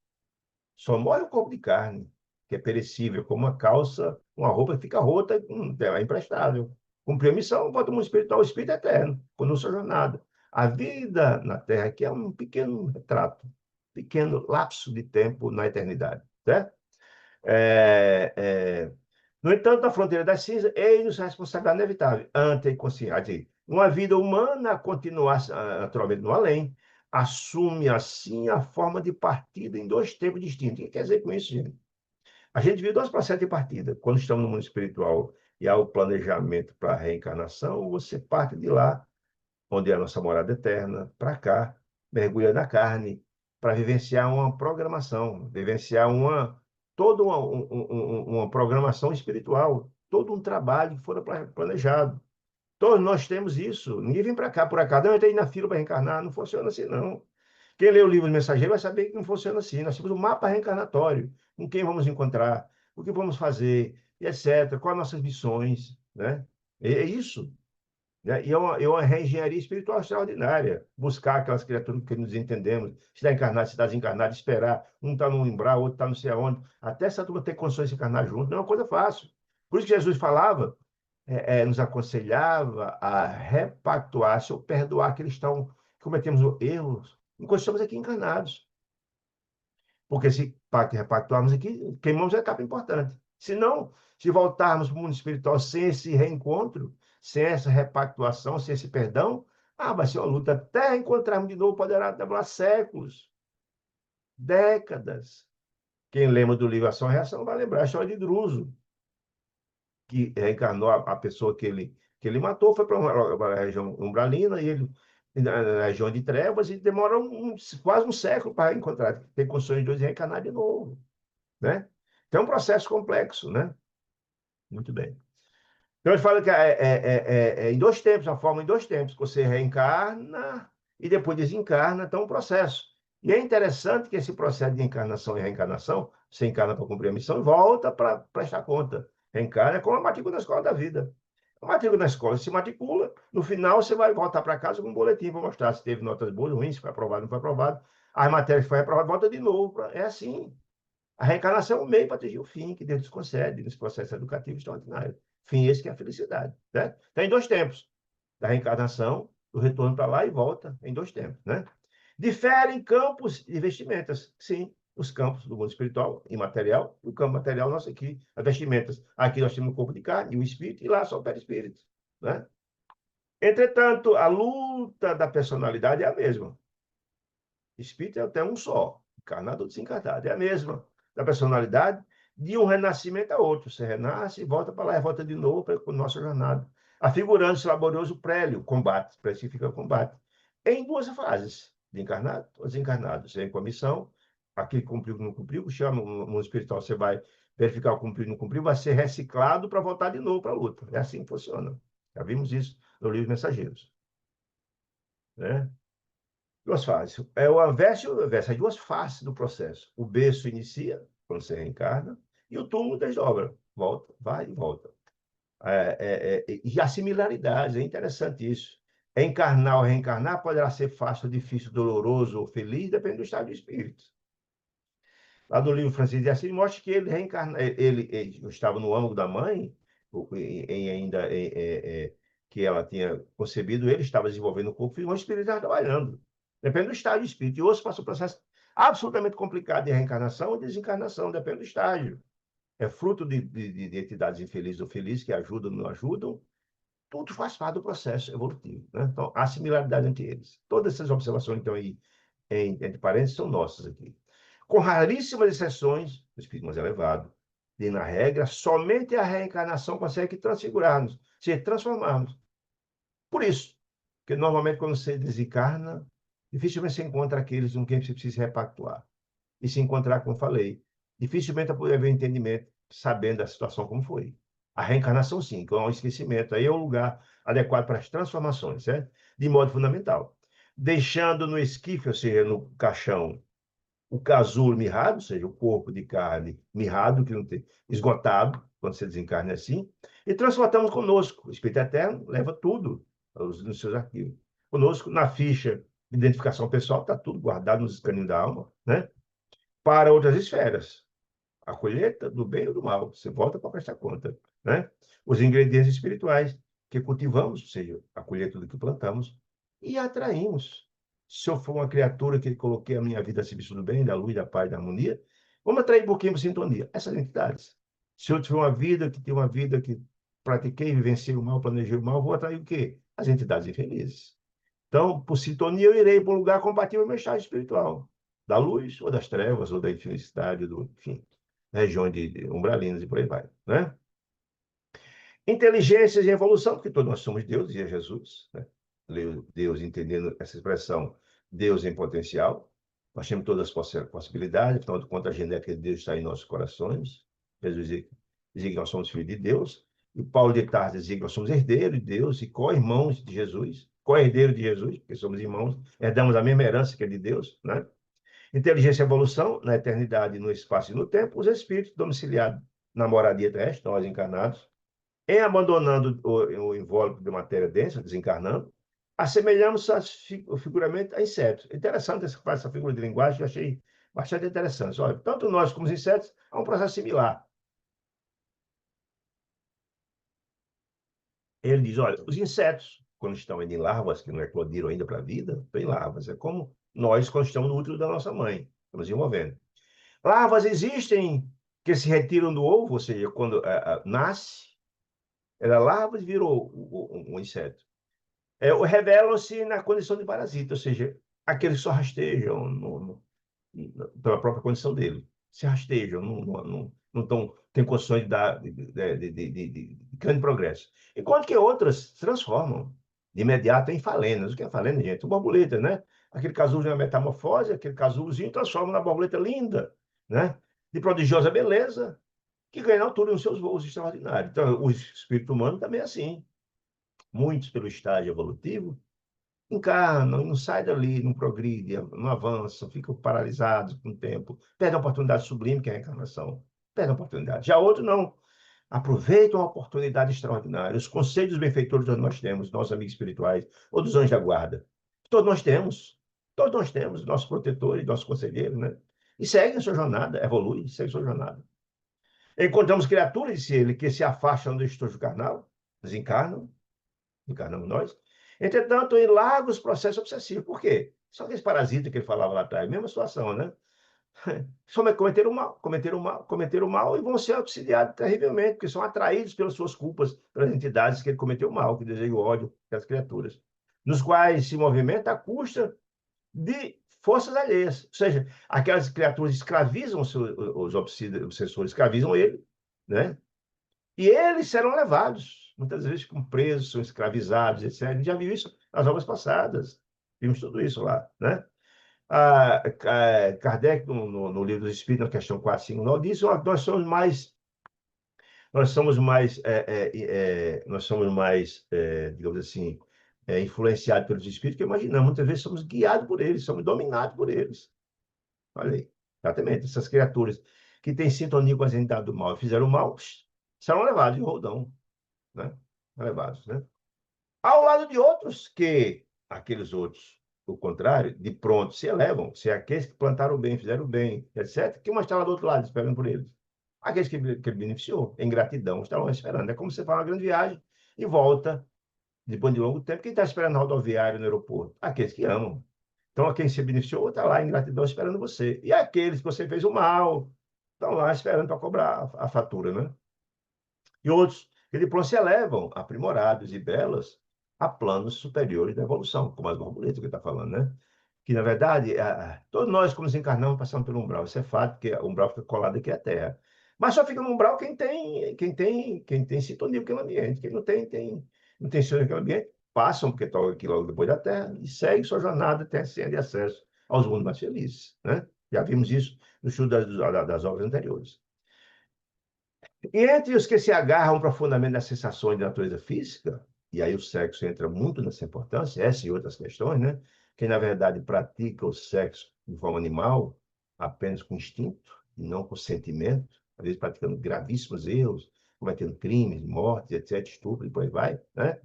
Só morre o corpo de carne, que é perecível, como uma calça, uma roupa que fica rota, é imprestável. Cumprir a missão, volta o mundo espiritual, o espírito eterno, por nossa jornada. A vida na Terra aqui é um pequeno retrato, pequeno lapso de tempo na eternidade, certo? É, é... No entanto, na fronteira das cinzas, eis a responsabilidade inevitável, ante a inconsciência. Uma vida humana continuar naturalmente no além, assume assim a forma de partida em dois tempos distintos. O que quer dizer com isso, gente? A gente vive dois processos de partida. Quando estamos no mundo espiritual e há o planejamento para a reencarnação, você parte de lá, onde é a nossa morada eterna, para cá, mergulha na carne, para vivenciar uma programação, vivenciar toda uma programação espiritual, todo um trabalho que fora planejado. Todos nós temos isso. Ninguém vem para cá por acaso. Não, eu entrei na fila para reencarnar. Não funciona assim, não. Quem lê o livro do Mensageiro vai saber que não funciona assim. Nós temos um mapa reencarnatório. Com quem vamos encontrar, o que vamos fazer, e etc. Quais nossas missões, né? É isso. Né? E é uma reengenharia espiritual extraordinária. Buscar aquelas criaturas que nos entendemos, se está encarnado, se está desencarnado, esperar. Um está no umbral, outro está não sei aonde. Até essa turma ter condições de se encarnar junto, não é uma coisa fácil. Por isso que Jesus falava, nos aconselhava a repactuar, se ou perdoar que eles estão, cometemos erros, enquanto estamos aqui encarnados. Porque se repactuarmos aqui, queimamos a etapa importante. Se não, se voltarmos para o mundo espiritual sem esse reencontro, sem essa repactuação, sem esse perdão, vai ser uma luta até encontrarmos de novo, poderá demorar séculos, décadas. Quem lembra do livro Ação e Reação vai lembrar a história de Druso, que reencarnou a pessoa que ele matou, foi para uma região umbralina, e ele, na região de trevas, e demora quase um século para encontrar, ter condições de reencarnar de novo, né? Então, é um processo complexo, né? Muito bem. Então, ele fala que é em dois tempos, a forma em dois tempos, que você reencarna e depois desencarna, então é um processo. E é interessante que esse processo de encarnação e reencarnação, você encarna para cumprir a missão e volta para prestar conta. Reencarna é como a matrícula na escola da vida. A matrícula na escola se matricula, no final você vai voltar para casa com um boletim para mostrar se teve notas boas ou ruins, se foi aprovado ou não foi aprovado. As matérias que foi aprovado, volta de novo. É assim. A reencarnação é um meio para atingir o fim que Deus nos concede nesse processo educativo extraordinário. Fim esse que é a felicidade. Né? Tem dois tempos. Da reencarnação, do retorno para lá e volta, em dois tempos. Né? Diferem campos e vestimentas. Sim, os campos do mundo espiritual e material, e o campo material nosso aqui, as vestimentas. Aqui nós temos o corpo de carne e o espírito, e lá só o perispírito. Né? Entretanto, a luta da personalidade é a mesma. Espírito é até um só, encarnado ou desencarnado. É a mesma da personalidade, de um renascimento a outro. Você renasce e volta para lá, e volta de novo para a nossa jornada. Afigurando esse laborioso prélio, combate, precifica o combate, em duas fases, de encarnado ou desencarnado. Você vem com a missão, aquele que cumpriu, não cumpriu, chama no mundo espiritual, você vai verificar o cumpriu, não cumpriu, vai ser reciclado para voltar de novo para a luta. É assim que funciona. Já vimos isso no livro Mensageiros. Né? Duas fases. É o avesso e o reverso. As duas faces do processo. O berço inicia, quando você reencarna, e o túmulo desdobra. Volta, vai e volta. E há similaridades, é interessante isso. Encarnar ou reencarnar poderá ser fácil, difícil, doloroso ou feliz, depende do estado de espírito. Lá no livro Francisco de Assis, mostra que ele reencarna, ele estava no âmago da mãe, ainda que ela tinha concebido, ele estava desenvolvendo o corpo, e o espírito estava trabalhando. Depende do estado de espírito. E hoje passa um processo absolutamente complicado de reencarnação ou desencarnação, depende do estágio. É fruto de entidades infelizes ou felizes que ajudam ou não ajudam. Tudo faz parte do processo evolutivo. Né? Então, há similaridade entre eles. Todas essas observações, então, aí, entre parênteses, são nossas aqui. Com raríssimas exceções, o espírito mais elevado, e na regra, somente a reencarnação consegue transfigurar-nos, se transformarmos. Por isso, que normalmente quando você desencarna, dificilmente você encontra aqueles com quem você precisa repactuar. E se encontrar, como falei, dificilmente vai poder haver entendimento, sabendo da situação como foi. A reencarnação, sim, que é um esquecimento. Aí é o lugar adequado para as transformações, certo? De modo fundamental. Deixando no esquife, ou seja, no caixão, o casulo mirrado, ou seja, o corpo de carne mirrado, que não tem, esgotado, quando você desencarna assim, e transportamos conosco. O Espírito Eterno leva tudo nos seus arquivos. Conosco, na ficha de identificação pessoal, está tudo guardado nos escaninhos da alma, né? Para outras esferas. A colheita do bem ou do mal. Você volta para prestar conta, né? Os ingredientes espirituais que cultivamos, ou seja, a colheita do que plantamos, e atraímos. Se eu for uma criatura que coloquei a minha vida a serviço do bem, da luz, da paz, da harmonia, vamos atrair um pouquinho de sintonia. Essas entidades. Se eu tiver uma vida que tem uma vida que pratiquei, vivenciei o mal, planejei o mal, vou atrair o quê? As entidades infelizes. Então, por sintonia, eu irei para um lugar compatível ao meu estado espiritual, da luz, ou das trevas, ou da infelicidade, do, enfim, regiões de umbralinas e por aí vai, né? Inteligências e evolução, porque todos nós somos Deus, dizia Jesus, né? Deus, entendendo essa expressão, Deus em potencial. Nós temos todas as possibilidades, afinal de contas, a genética de Deus está em nossos corações. Jesus dizia que nós somos filhos de Deus. E Paulo de Tarso dizia que nós somos herdeiros de Deus e co-irmãos de Jesus, co-herdeiros de Jesus, porque somos irmãos, herdamos a mesma herança que é de Deus, né? Inteligência e evolução, na eternidade, no espaço e no tempo, os espíritos domiciliados na moradia terrestre, nós encarnados, em abandonando o invólucro de matéria densa, desencarnando, assemelhamos figuramente a insetos. Interessante essa figura de linguagem, eu achei bastante interessante. Olha, tanto nós como os insetos, há um processo similar. Ele diz, olha, os insetos, quando estão ainda em larvas, que não eclodiram ainda para a vida, estão em larvas. É como nós, quando estamos no útero da nossa mãe, estamos desenvolvendo. Larvas existem que se retiram do ovo, ou seja, quando nasce, ela larva e virou um inseto. Revelam-se na condição de parasita, ou seja, aqueles que só rastejam pela própria condição dele. Se rastejam, não têm condições de grande progresso. Enquanto que outras se transformam de imediato em falenas. O que é falena, gente? Borboleta, né? Aquele casulo de uma metamorfose, aquele casulozinho transforma na borboleta linda, né? De prodigiosa beleza, que ganha altura nos seus voos extraordinários. Então, o espírito humano também é assim. Muitos, pelo estágio evolutivo, encarnam e não saem dali, não progridem, não avançam, ficam paralisados com o tempo, perdem a oportunidade sublime que é a encarnação, perdem a oportunidade. Já outros não, aproveitam a oportunidade extraordinária, os conselhos dos benfeitores que nós temos, nossos amigos espirituais, ou dos anjos da guarda. Todos nós temos, nossos protetores, nossos conselheiros, né? E seguem a sua jornada, evoluem, seguem a sua jornada. Encontramos criaturas, disse ele, que se afastam do estojo carnal, desencarnam, encarnamos nós. Entretanto, em largos processos obsessivos. Por quê? São aqueles parasitas que ele falava lá atrás, mesma situação, né? Só cometeram mal, cometeram mal e vão ser auxiliados terrivelmente, porque são atraídos pelas suas culpas, pelas entidades que ele cometeu mal, que desejam ódio das criaturas, nos quais se movimenta à custa de forças alheias. Ou seja, aquelas criaturas escravizam os obsessores, escravizam ele, né? E eles serão levados, muitas vezes ficam presos, são escravizados, etc. A gente já viu isso nas obras passadas. Vimos tudo isso lá, né? Kardec, no livro dos Espíritos, na questão 459, diz que nós somos mais, digamos assim, influenciados pelos Espíritos que imaginamos. Muitas vezes somos guiados por eles, somos dominados por eles. Olha aí, exatamente, essas criaturas que têm sintonia com as entidades do mal, fizeram mal, serão levados em roldão, né? Levados, né? Ao lado de outros que, aqueles outros, o contrário, de pronto se elevam, se aqueles que plantaram bem, fizeram bem, etc., que uma está lá do outro lado esperando por eles. Aqueles que ele beneficiou, em gratidão, estão lá esperando. É como você faz uma grande viagem e volta, depois de longo tempo, quem está esperando no rodoviário, no aeroporto? Aqueles que amam. Então, a quem se beneficiou está lá em gratidão esperando você. E aqueles que você fez o mal, estão lá esperando para cobrar a fatura, né? E outros que depois se elevam, aprimorados e belas, a planos superiores da evolução, como as borboletas que está falando, né? Que, na verdade, todos nós, como nos encarnamos, passamos pelo umbral. Isso é fato, porque o umbral fica colado aqui à Terra. Mas só fica no umbral quem tem sintonia com aquele ambiente. Quem não tem, não tem sintonia com aquele ambiente, passam, porque estão aqui logo depois da Terra, e segue sua jornada até ter acesso aos mundos mais felizes, né? Já vimos isso no estudo das obras anteriores. E entre os que se agarram profundamente nas sensações de natureza física, e aí o sexo entra muito nessa importância, essa e outras questões, né? Que na verdade pratica o sexo de forma animal, apenas com instinto e não com sentimento, às vezes praticando gravíssimos erros, cometendo crimes, mortes, etc., estupro e por aí vai, né?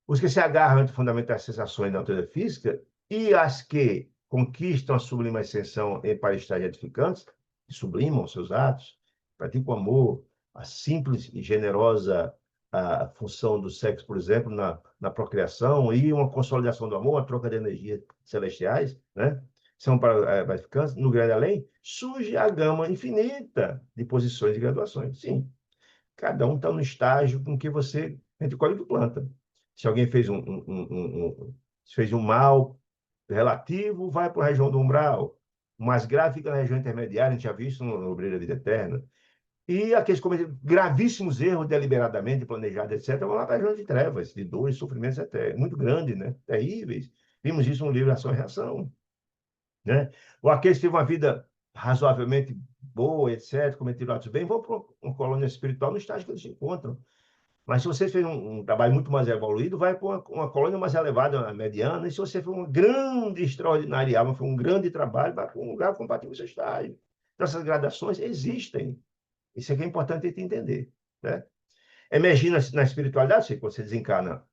Os que se agarram entre fundamentais sensações de natureza física e as que conquistam a sublime ascensão para estágios edificantes, que sublimam seus atos, praticam o amor, a simples e generosa a função do sexo, por exemplo, na procriação e uma consolidação do amor, a troca de energias celestiais, né? São para edificantes, no grande além, surge a gama infinita de posições e graduações. Sim, cada um está no estágio com que você, entre código e planta. Se alguém fez um mal relativo, vai para a região do umbral. O mais grave fica na região intermediária, a gente já visto no Brilho da Vida Eterna. E aqueles que cometeram gravíssimos erros deliberadamente, planejados, etc., vão lá para a região de trevas, de dores, sofrimentos até muito grandes, né? Terríveis. Vimos isso no livro Ação e Reação, né? Ou aqueles que têm uma vida razoavelmente boa, etc., cometeram atos bem, vão para uma colônia espiritual no estágio que eles se encontram. Mas se você fez um trabalho muito mais evoluído, vai para uma colônia mais elevada, uma mediana. E se você for uma grande, extraordinária alma, foi um grande trabalho, vai para um lugar compatível com o seu estágio. Então, essas gradações existem. Isso é que é importante te entender, né? Emergir na espiritualidade, se você desencarna,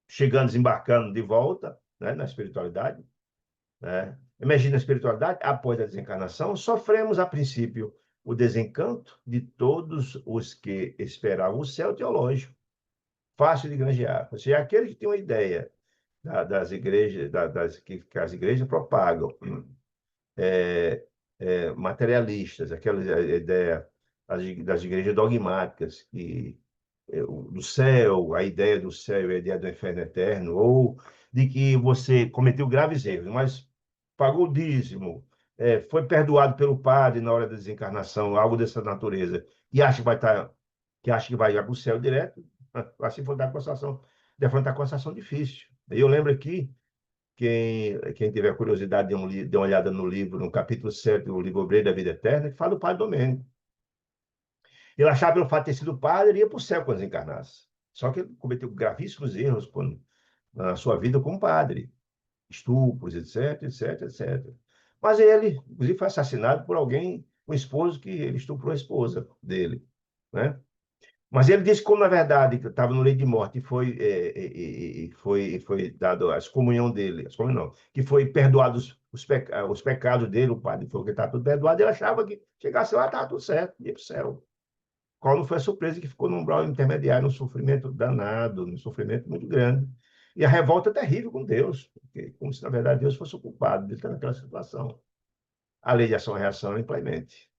chegando, desembarcando de volta, né, na espiritualidade, né? Emergir na espiritualidade, após a desencarnação, sofremos, a princípio, o desencanto de todos os que esperavam o céu teológico fácil de granjear. Ou seja, aquele que tem uma ideia das igrejas, que as igrejas propagam, é, materialistas, aquela ideia das igrejas dogmáticas, do céu, a ideia do céu e a ideia do inferno eterno, ou de que você cometeu graves erros, mas pagou o dízimo, foi perdoado pelo padre na hora da desencarnação, algo dessa natureza, e acha que vai ir para o céu direto, assim for dar constatação, defrontar constatação difícil. Eu lembro aqui, quem tiver curiosidade, dê uma olhada no livro, no capítulo 7 do livro Obreiro da Vida Eterna, que fala do padre Domênico. Ele achava, pelo fato de ter sido padre, ele ia para o céu quando desencarnasse. Só que ele cometeu gravíssimos erros na sua vida como padre. Estupros, etc, etc, etc. Mas ele, inclusive, foi assassinado por alguém, um esposo que ele estuprou a esposa dele, né? Mas ele disse que, como na verdade estava no leito de morte e foi dado a excomunhão dele, excomunhão não, que foi perdoado os pecados dele, o padre falou que estava tudo perdoado, ele achava que chegasse lá, estava tudo certo, ia para o céu. Qual não foi a surpresa que ficou num umbral intermediário, num sofrimento danado, num sofrimento muito grande. E a revolta terrível com Deus, porque, como se na verdade Deus fosse o culpado de estar naquela situação. A lei de ação e reação é inclemente.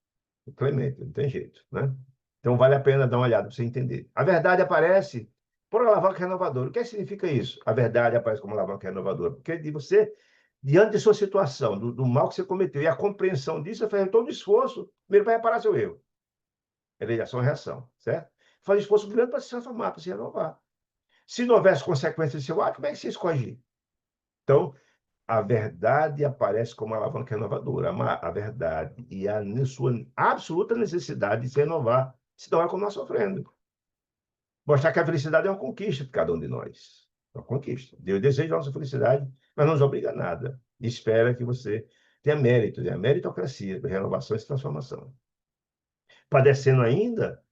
Inclemente, não tem jeito, né? Então vale a pena dar uma olhada para você entender. A verdade aparece por alavanca renovadora. O que significa isso? A verdade aparece como alavanca renovadora. Porque de você, diante de sua situação, do mal que você cometeu, e a compreensão disso, você faz todo o esforço, primeiro para reparar seu erro. É lei de ação e reação, certo? Faz um esforço grande para se transformar, para se renovar. Se não houvesse consequência de seu ato, como é que se corrigir? Então, a verdade aparece como uma alavanca renovadora. A verdade e a sua absoluta necessidade de se renovar, senão é como nós sofrendo. Mostrar que a felicidade é uma conquista de cada um de nós. É uma conquista. Deus deseja a nossa felicidade, mas não nos obriga a nada. E espera que você tenha mérito, a meritocracia, renovação e transformação. Padecendo ainda,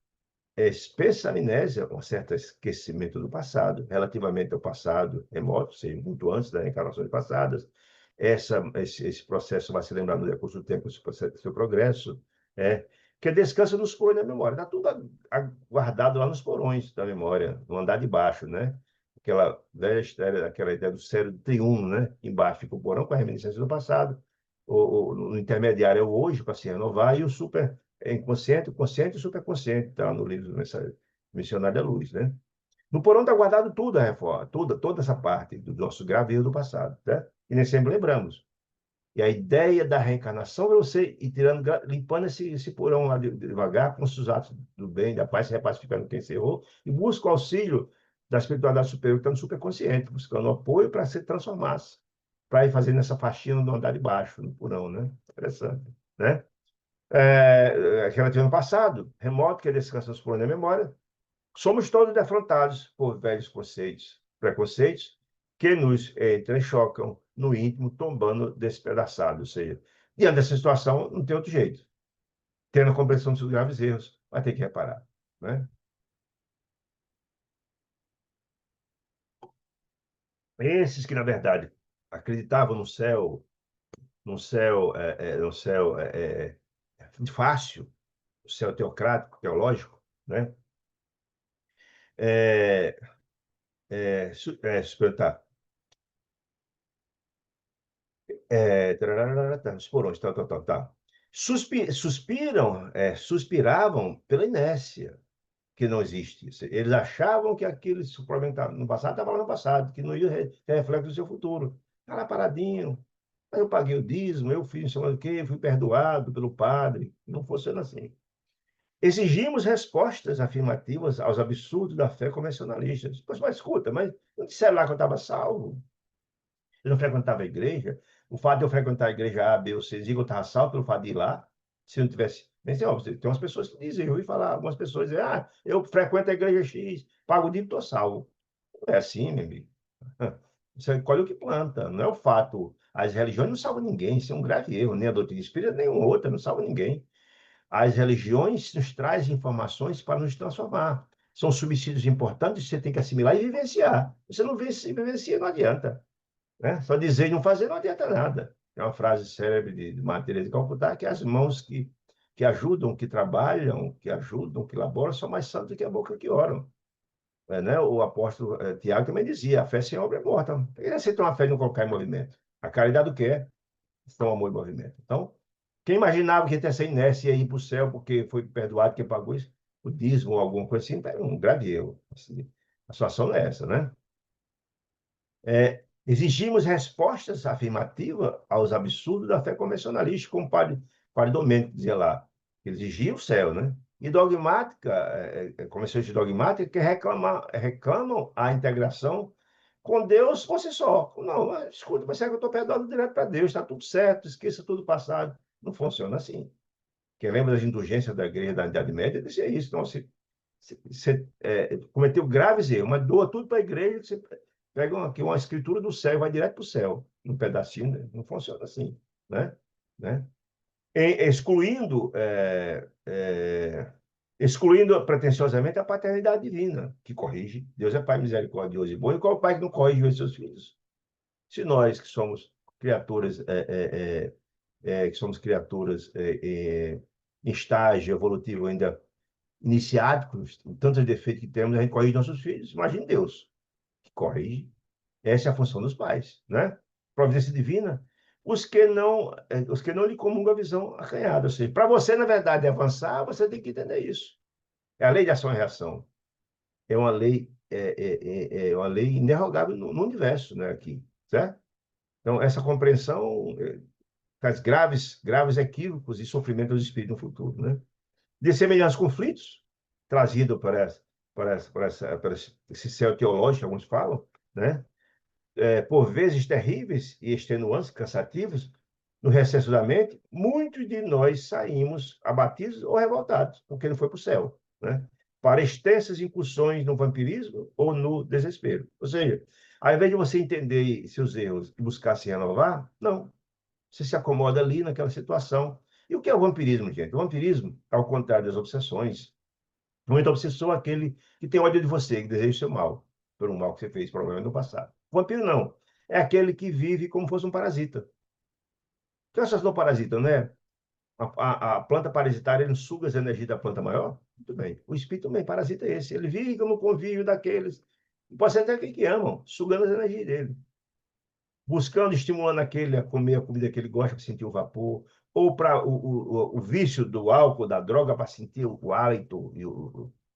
espessa amnésia, um certo esquecimento do passado, relativamente ao passado remoto, seja, muito antes das reencarnações passadas. Esse processo vai se lembrar no decurso do tempo, seu progresso, que descansa nos porões da memória. Está tudo guardado lá nos porões da memória, no andar de baixo, né? Aquela velha história, aquela ideia do cérebro triuno, né? Embaixo fica o porão com a reminiscência do passado, no intermediário é o hoje para se renovar, e o super inconsciente, o consciente e o superconsciente, está no livro Missionário da Luz, né? No porão está guardado tudo a reforma, toda essa parte do nosso grave erro do passado, né? E nem sempre lembramos. E a ideia da reencarnação é você ir tirando, limpando esse porão lá devagar, com os atos do bem, da paz, se repacificando quem se errou, e busca o auxílio da espiritualidade superior, que está no superconsciente, buscando apoio para se transformar, para ir fazendo essa faxina no andar de baixo, no porão, né? Interessante, né? Relativo ao passado, remoto, que é descanso por na memória, somos todos defrontados por velhos conceitos, preconceitos, que nos entrechocam no íntimo, tombando despedaçado. Ou seja, diante dessa situação, não tem outro jeito. Tendo a compreensão dos seus graves erros, vai ter que reparar. Né? Esses que, na verdade, acreditavam no céu fácil, o céu teocrático, teológico, né? É, tá. Os porões, tá. Suspiravam pela inércia que não existe. Eles achavam que aquilo, se o problema estava no passado, estava lá no passado, que não ia ter reflexo no seu futuro. Está lá paradinho. Mas eu paguei o dízimo, eu fiz não sei o quê, fui perdoado pelo padre. Não funciona assim. Exigimos respostas afirmativas aos absurdos da fé convencionalista. Mas escuta, mas não disseram lá que eu estava salvo? Eu não frequentava a igreja. O fato de eu frequentar a igreja A, B ou C, dizia que eu estava salvo pelo fato de ir lá. Se não tivesse. Mas, óbvio, tem umas pessoas que dizem, eu ouvi falar, algumas pessoas dizem, eu frequento a igreja X, pago o dízimo, estou salvo. Não é assim, meu amigo. Você colhe o que planta, não é o fato. As religiões não salvam ninguém, isso é um grave erro, nem a doutrina espírita, nem outra, não salva ninguém. As religiões nos trazem informações para nos transformar. São subsídios importantes que você tem que assimilar e vivenciar. Você não vivencia, não adianta. Né? Só dizer e não fazer não adianta nada. É uma frase célebre de Madre Teresa de Calcutá, que as mãos que ajudam, que trabalham, que ajudam, que laboram, são mais santas do que a boca que oram. Né? O apóstolo Tiago também dizia, a fé sem obra é morta. Ele aceita uma fé e não colocar em movimento. A caridade o que é? Estão amor em movimento. Então, quem imaginava que ia ter essa inércia e ia ir para o céu porque foi perdoado, quem pagou isso, o dízimo ou alguma coisa assim, é um grave erro. Assim, a situação não é essa, né? Exigimos respostas afirmativas aos absurdos da fé convencionalista, como o padre Domênico dizia lá. Ele exigia o céu, né? E dogmática, convenções dogmáticas que reclamam a integração com Deus por si só. Não, mas, escuta, mas será que eu estou perdoado direto para Deus? Está tudo certo, esqueça tudo passado. Não funciona assim. Quem lembra das indulgências da igreja da Idade Média dizia isso. Então, você cometeu graves erros, mas doa tudo para a igreja, você pega aqui uma escritura do céu e vai direto para o céu, um pedacinho, né? Não funciona assim, né? Né? Excluindo, excluindo pretensiosamente a paternidade divina, que corrige. Deus é Pai misericordioso e bom, e qual é o pai que não corrige os seus filhos? Se nós, que somos criaturas, em estágio evolutivo ainda iniciáticos, com tantos defeitos que temos, a gente corrige nossos filhos. Imagine Deus, que corrige. Essa é a função dos pais, né? Providência divina. Os que não lhe comungam a visão acanhada. Ou seja, para você, na verdade, avançar, você tem que entender isso. É a lei de ação e reação. É uma lei inerrogável no universo, né? Aqui, certo? Então, essa compreensão traz graves equívocos e sofrimento dos espíritos no futuro, né? De semelhantes conflitos trazidos para esse céu teológico, alguns falam, né? Por vezes terríveis e extenuantes, cansativos, no recesso da mente, muitos de nós saímos abatidos ou revoltados, porque não foi para o céu, né? Para extensas incursões no vampirismo ou no desespero. Ou seja, ao invés de você entender seus erros e buscar se renovar, não. Você se acomoda ali naquela situação. E o que é o vampirismo, gente? O vampirismo, ao contrário das obsessões, muito obsessor é aquele que tem ódio de você, que deseja o seu mal, por um mal que você fez, provavelmente no passado. O vampiro não. É aquele que vive como fosse um parasita. Que essas não parasitam, né? A planta parasitária, ele suga as energias da planta maior? Muito bem. O espírito também parasita esse. Ele vive como convívio daqueles. Pode ser até aquele que amam, sugando as energias dele. Buscando, estimulando aquele a comer a comida que ele gosta para sentir o vapor, ou para o vício do álcool, da droga, para sentir o hálito,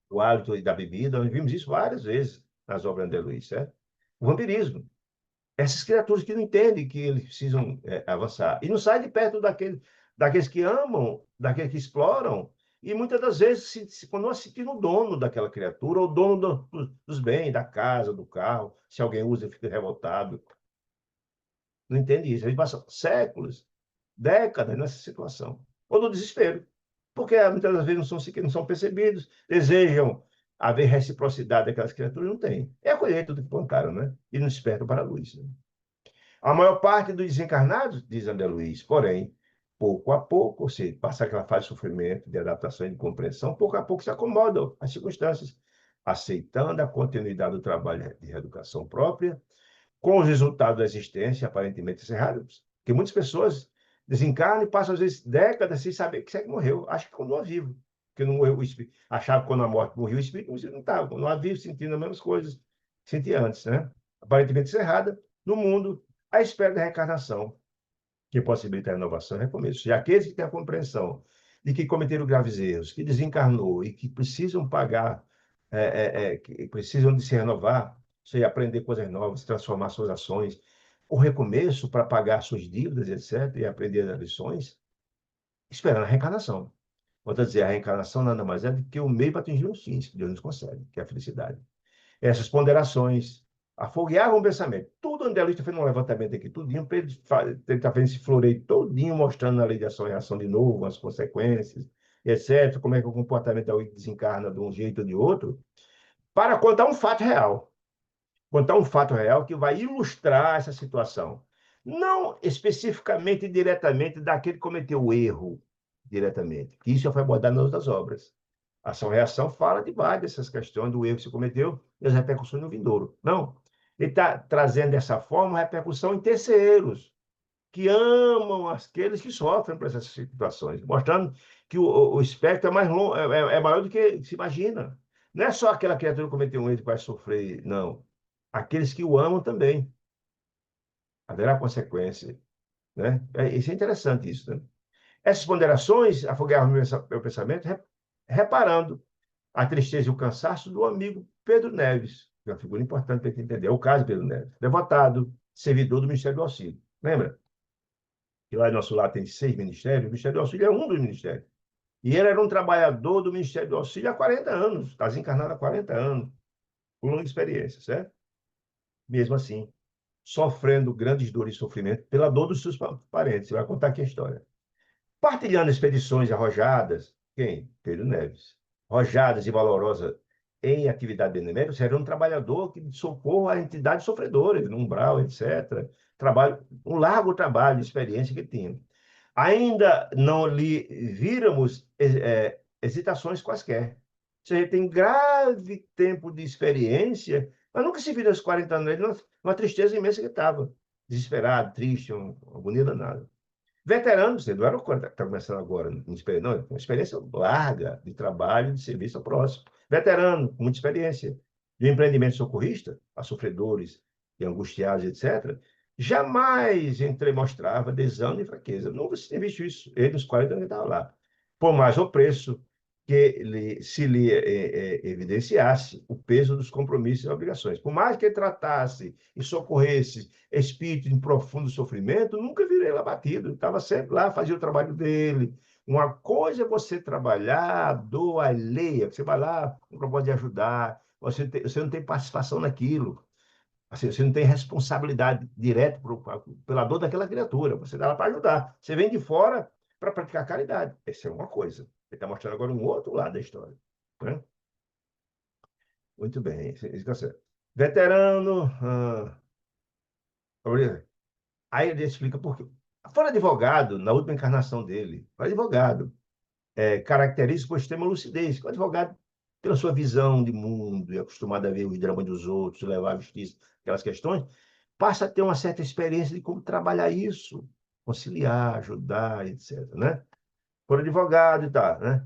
o hálito da bebida. Nós vimos isso várias vezes nas obras de Luiz, certo? O vampirismo. Essas criaturas que não entendem que eles precisam avançar. E não saem de perto daqueles que amam, daqueles que exploram, e muitas das vezes quando se sentindo dono daquela criatura, ou dono dos bens, da casa, do carro, se alguém usa, fica revoltado. Não entende isso. Eles passam séculos, décadas nessa situação. Ou no desespero. Porque muitas das vezes não são percebidos, desejam haver reciprocidade daquelas criaturas, não tem. É a colheita do que plantaram, né? E não despertam para a luz. Né? A maior parte dos desencarnados, diz André Luiz, porém, pouco a pouco, ou seja, passa aquela fase de sofrimento, de adaptação e de compreensão, pouco a pouco se acomodam às circunstâncias, aceitando a continuidade do trabalho de reeducação própria, com os resultados da existência aparentemente encerrados. Porque muitas pessoas desencarnam e passam, às vezes, décadas sem saber que segue morreu. Acho que continua vivo. Porque não morreu o espírito. Achava que quando a morte morreu, o espírito não estava, continuava vivo, sentindo as mesmas coisas que sentia antes, né? Aparentemente encerrada no mundo, à espera da reencarnação, que possibilita a renovação e recomeço. E aqueles que têm a compreensão de que cometeram graves erros, que desencarnou e que precisam pagar, que precisam de se renovar, seja, aprender coisas novas, transformar suas ações, o recomeço para pagar suas dívidas, etc., e aprender as lições, esperando a reencarnação. Volto a dizer, a reencarnação nada mais é do que o meio para atingir os fins que Deus nos concede, que é a felicidade. Essas ponderações afogueavam o pensamento. Tudo André Luiz está fazendo um levantamento aqui, tudinho, para ele está fazendo esse floreio todinho, mostrando na lei de ação e reação de novo, as consequências, etc., como é que o comportamento da desencarna de um jeito ou de outro, para contar um fato real. Contar um fato real que vai ilustrar essa situação. Não especificamente e diretamente daquele que cometeu o erro, diretamente, que isso já foi abordado nas outras obras. Ação-reação fala de várias dessas questões do erro que se cometeu e as repercussões no vindouro. Não. Ele está trazendo dessa forma repercussão em terceiros, que amam aqueles que sofrem por essas situações, mostrando que o espectro é mais longo, é maior do que se imagina. Não é só aquela criatura que cometeu um erro que vai sofrer, não. Aqueles que o amam também. Haverá consequência. Né? Isso é interessante, isso. Né? Essas ponderações afogueavam meu pensamento, reparando a tristeza e o cansaço do amigo Pedro Neves, que é uma figura importante para a gente entender. É o caso de Pedro Neves, devotado, servidor do Ministério do Auxílio. Lembra? Que lá em nosso lar tem 6 ministérios, o Ministério do Auxílio é um dos ministérios. E ele era um trabalhador do Ministério do Auxílio há 40 anos, está desencarnado há 40 anos, com longa experiência, certo? Mesmo assim, sofrendo grandes dores e sofrimento pela dor dos seus parentes. Você vai contar aqui a história. Partilhando expedições arrojadas, quem? Pedro Neves. Arrojadas e valorosas em atividade benemérita, era um trabalhador que de socorro a entidades sofredoras, no umbral, etc. Trabalho, um largo trabalho de experiência que tinha. Ainda não lhe víramos hesitações quaisquer. Ou seja, ele tem grave tempo de experiência, mas nunca se viu nos 40 anos, ele uma tristeza imensa que estava. Desesperado, triste, uma agonia danada. Veterano, você não era o que está começando agora, não, uma experiência larga de trabalho, de serviço ao próximo. Veterano, com muita experiência. De empreendimento socorrista, a sofredores e angustiados, etc., jamais mostrava desânimo e fraqueza. Nunca se tem visto isso. Ele, nos 40 anos, estava lá. Por mais o preço que se lhe evidenciasse o peso dos compromissos e obrigações. Por mais que ele tratasse e socorresse espírito em profundo sofrimento, nunca virei ele abatido. Estava sempre lá, fazia o trabalho dele. Uma coisa é você trabalhar a dor alheia, você vai lá com o propósito de ajudar, você não tem participação naquilo. Assim, você não tem responsabilidade direta pela dor daquela criatura. Você dá lá para ajudar. Você vem de fora para praticar caridade. Essa é uma coisa. Ele está mostrando agora um outro lado da história. Né? Muito bem, isso está certo. Veterano. Aí ele explica por quê. Foi advogado, na última encarnação dele, foi advogado, caracteriza por extrema lucidez. O advogado, pela sua visão de mundo, e acostumado a ver os dramas dos outros, levar a justiça, aquelas questões, passa a ter uma certa experiência de como trabalhar isso, conciliar, ajudar, etc. Né? Por advogado e tal, né?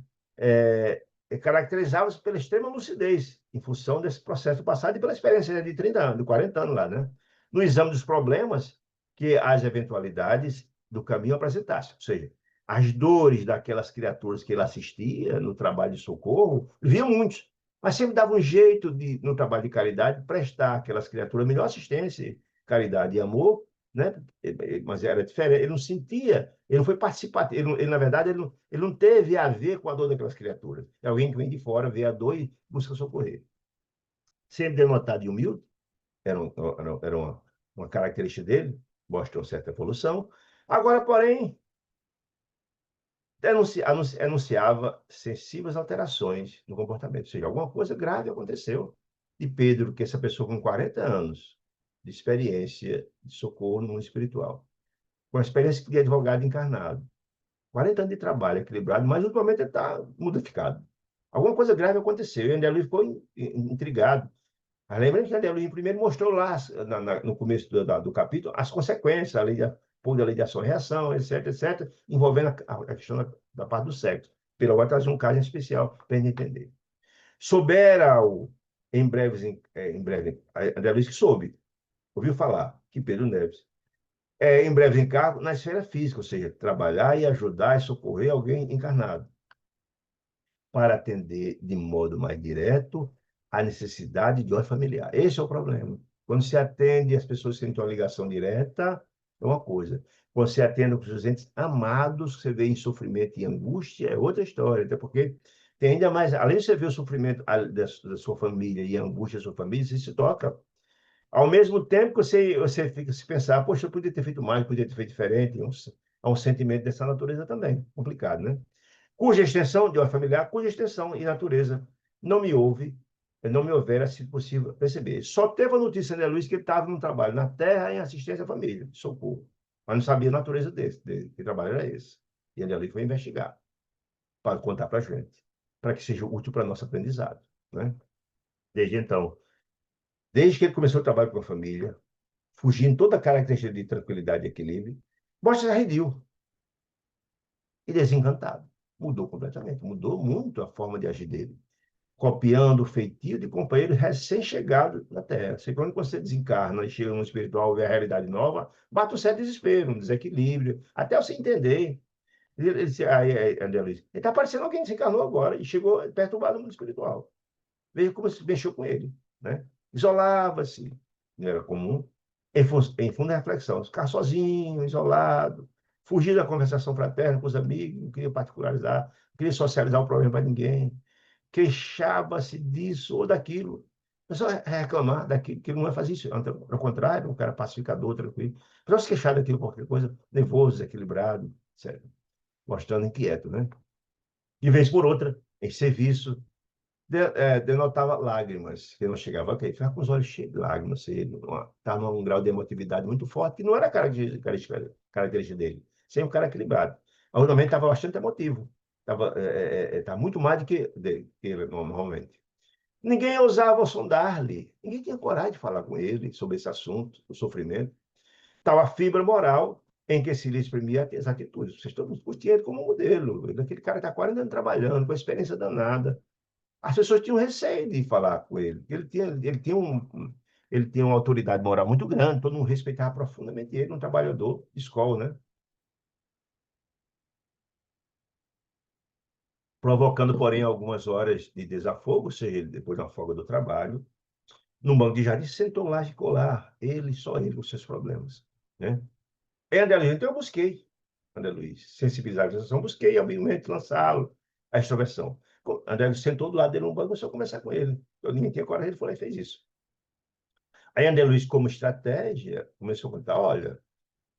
Caracterizava-se pela extrema lucidez, em função desse processo passado e pela experiência de 30 anos, de 40 anos lá, né? No exame dos problemas que as eventualidades do caminho apresentassem, ou seja, as dores daquelas criaturas que ele assistia no trabalho de socorro, via muitos, mas sempre dava um jeito de, no trabalho de caridade, prestar àquelas criaturas a melhor assistência caridade e amor, né? Mas era diferente, ele não sentia, ele não foi participativo, na verdade, ele não teve a ver com a dor daquelas criaturas. É alguém que vem de fora, vê a dor e busca socorrer. Sempre denotado e humilde, era uma característica dele, mostrou certa evolução. Agora, porém, anunciava sensíveis alterações no comportamento, ou seja, alguma coisa grave aconteceu. E Pedro, que é essa pessoa com 40 anos de experiência de socorro no mundo espiritual, com a experiência de advogado encarnado, 40 anos de trabalho equilibrado, mas ultimamente ele está modificado. Alguma coisa grave aconteceu, e André Luiz ficou intrigado. Mas lembra que André Luiz primeiro mostrou lá, no começo do capítulo, as consequências, da lei de ação e reação, etc., etc., envolvendo a questão da parte do sexo. Pelo agora trazer um caso em especial para a gente entender. Soubera em breve, André Luiz que soube, ouviu falar que Pedro Neves em breve encargo na esfera física, ou seja, trabalhar e ajudar e socorrer alguém encarnado para atender de modo mais direto a necessidade de ordem familiar. Esse é o problema. Quando se atende as pessoas que têm uma ligação direta, é uma coisa. Quando se atende os seus entes amados, você vê em sofrimento e angústia, é outra história. Até porque tem ainda mais, além de você ver o sofrimento da sua família e a angústia da sua família, você se toca. Ao mesmo tempo que você fica se pensar, poxa, eu podia ter feito mais, podia ter feito diferente. Há um sentimento dessa natureza também. Complicado, né? Cuja extensão de ordem familiar, cuja extensão e natureza não me houvera sido possível perceber. Só teve a notícia, né, Luiz, que ele estava no trabalho na terra em assistência à família, socorro. Mas não sabia a natureza dele, que trabalho era esse. E ele ali foi investigar, para contar para a gente, para que seja útil para nosso aprendizado, né? Desde então, desde que ele começou o trabalho com a família, fugindo toda a característica de tranquilidade e equilíbrio, mostra arredio e desencantado. Mudou completamente, mudou muito a forma de agir dele, copiando o feitio de companheiro recém-chegado na Terra. Sempre quando você desencarna e chega no espiritual, vê a realidade nova, bate um certo desespero, um desequilíbrio, até você entender. Aí, André Luiz, ele está parecendo alguém que desencarnou agora e chegou perturbado no mundo espiritual. Veja como se mexeu com ele, né? Isolava-se, não era comum, em fundo da reflexão, ficar sozinho, isolado, fugir da conversação fraterna com os amigos, não queria particularizar, não queria socializar o problema para ninguém, queixava-se disso ou daquilo. A pessoa reclamar daquilo, que ele não vai fazer isso. Ao contrário, um cara pacificador, tranquilo. A pessoa se queixar daquilo, qualquer coisa, nervoso, desequilibrado, certo? Mostrando inquieto, né? De vez por outra, em serviço, denotava lágrimas, que não chegava a cair, ficava com os olhos cheios de lágrimas, estava num grau de emotividade muito forte, que não era característica dele, sempre um cara equilibrado. Mas o momento estava bastante emotivo, estava muito mais do que ele normalmente. Ninguém ousava sondar-lhe, ninguém tinha coragem de falar com ele sobre esse assunto, o sofrimento. Tal a fibra moral em que se lhe exprimia as atitudes. Vocês todos curtiam ele como modelo, aquele cara que está 40 anos trabalhando, com experiência danada. As pessoas tinham receio de falar com ele. Ele tinha uma autoridade moral muito grande, todo mundo respeitava profundamente ele, um trabalhador de escola, né? Provocando, porém, algumas horas de desafogo, ou seja, ele, depois da folga do trabalho, num banco de jardim, sentou lá de colar, ele, só ele, com seus problemas, né? E André Luiz, então eu busquei, André Luiz, sensibilização, busquei, amigo, lançá-lo, a extroversão. André Luiz sentou do lado dele num banco, começou a conversar com ele. Eu, ninguém tinha coragem, ele foi lá e fez isso. Aí André Luiz, como estratégia, começou a contar, olha,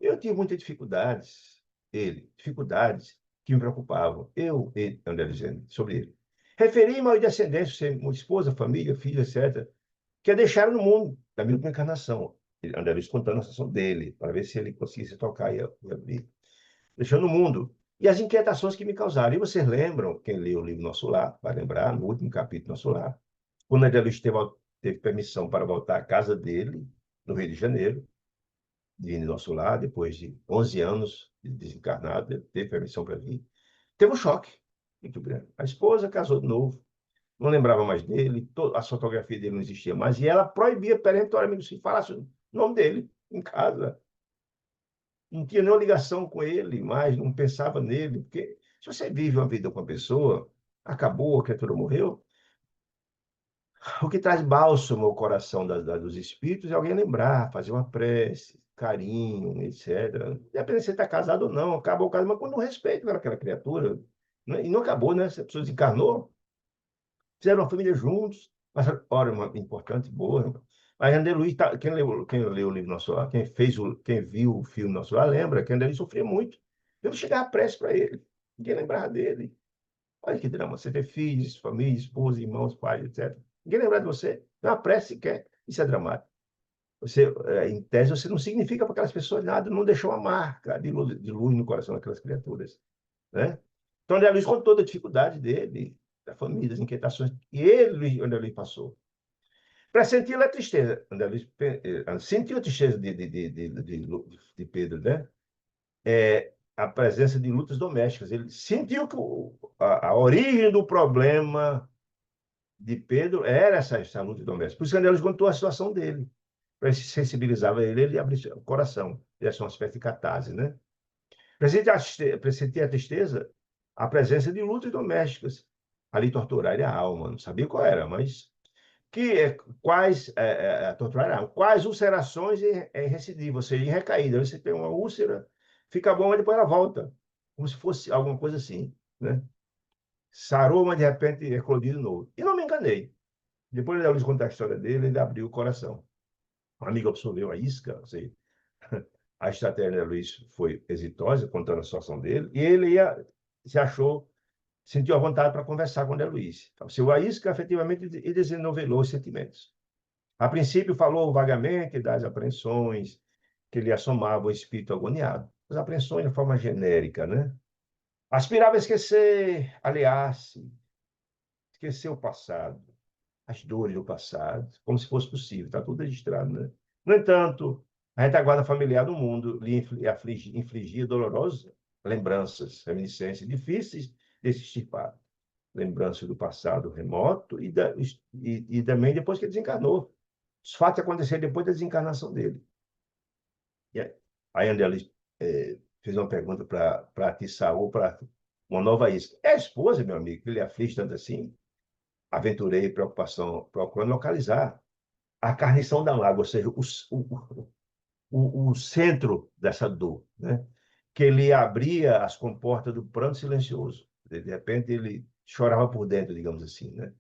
eu tive muitas dificuldades que me preocupavam. André Luiz, sobre ele. Referi-me ao descendência, uma esposa, família, filho, etc., que a deixaram no mundo, da mesma encarnação. André Luiz contando a situação dele, para ver se ele conseguisse tocar e abrir. Deixando no mundo. E as inquietações que me causaram. E vocês lembram, quem leu o livro Nosso Lar, vai lembrar, no último capítulo Nosso Lar, quando André Luiz teve permissão para voltar à casa dele, no Rio de Janeiro, de vir Nosso Lar, depois de 11 anos de desencarnado, ele teve permissão para vir. Teve um choque muito grande. A esposa casou de novo, não lembrava mais dele, a fotografia dele não existia mais, e ela proibia perentoriamente que falasse o nome dele em casa. Não tinha nenhuma ligação com ele mais, não pensava nele, porque se você vive uma vida com uma pessoa, acabou, a criatura morreu, O que traz bálsamo ao coração dos espíritos é alguém lembrar, fazer uma prece, carinho, etc. Independente se você está casado ou não, acabou o casamento, mas quando não respeito pelaquela criatura, né? E não acabou, né? Se a pessoa desencarnou, fizeram uma família juntos, mas, olha, uma importante, boa. Mas André Luiz, quem leu o livro Nosso Lar, quem viu o filme Nosso Lar, lembra que André Luiz sofria muito. Eu chegava prece para ele, ninguém lembrava dele. Olha que drama, você ter filhos, família, esposa, irmãos, pais, etc. Ninguém lembrar de você, não há prece sequer. Isso é dramático. Você, em tese, você não significa para aquelas pessoas nada, não deixou uma marca de luz no coração daquelas criaturas, né? Então, André Luiz, com toda a dificuldade dele, da família, as inquietações que André Luiz passou, para sentir a tristeza, André Luiz sentiu a tristeza de Pedro, né? A presença de lutas domésticas. Ele sentiu que a origem do problema de Pedro era essa luta doméstica. Por isso que André Luiz contou a situação dele. Para sensibilizar ele abria o coração. Esse é um aspecto de catarse, né? Para sentir a tristeza, a presença de lutas domésticas. Ali torturaram a alma. Não sabia qual era, mas torturaram. Quais ulcerações em recidiva, ou seja, em recaída. Você tem uma úlcera, fica bom, mas depois ela volta. Como se fosse alguma coisa assim, né? Sarou, mas de repente eclodiu de novo. E não me enganei. Depois de contar a história dele, ele abriu o coração. Um amigo absorveu a isca, ou seja, a estratégia de Luiz foi exitosa, contando a situação dele, e ele se achou, sentiu a vontade para conversar com o André Luiz. Então, se o Aisca, efetivamente, ele desenovelou os sentimentos. A princípio, falou vagamente das apreensões, que ele assomava o espírito agoniado. As apreensões de forma genérica, né? Aspirava a esquecer, aliar-se, esquecer o passado, as dores do passado, como se fosse possível. Está tudo registrado, né? No entanto, a retaguarda familiar do mundo lhe infligia dolorosas lembranças, reminiscências difíceis de se extirpar. Lembranças do passado remoto e também depois que ele desencarnou. Os fatos aconteceram depois da desencarnação dele. E aí André Luiz fez uma pergunta para Tissaú, para uma nova isca. É a esposa, meu amigo, que ele aflige tanto assim? Aventurei preocupação, procurando localizar a carnição da mágoa, ou seja, o centro dessa dor, né? Que ele abria as comportas do pranto silencioso. De repente, ele chorava por dentro, digamos assim, né?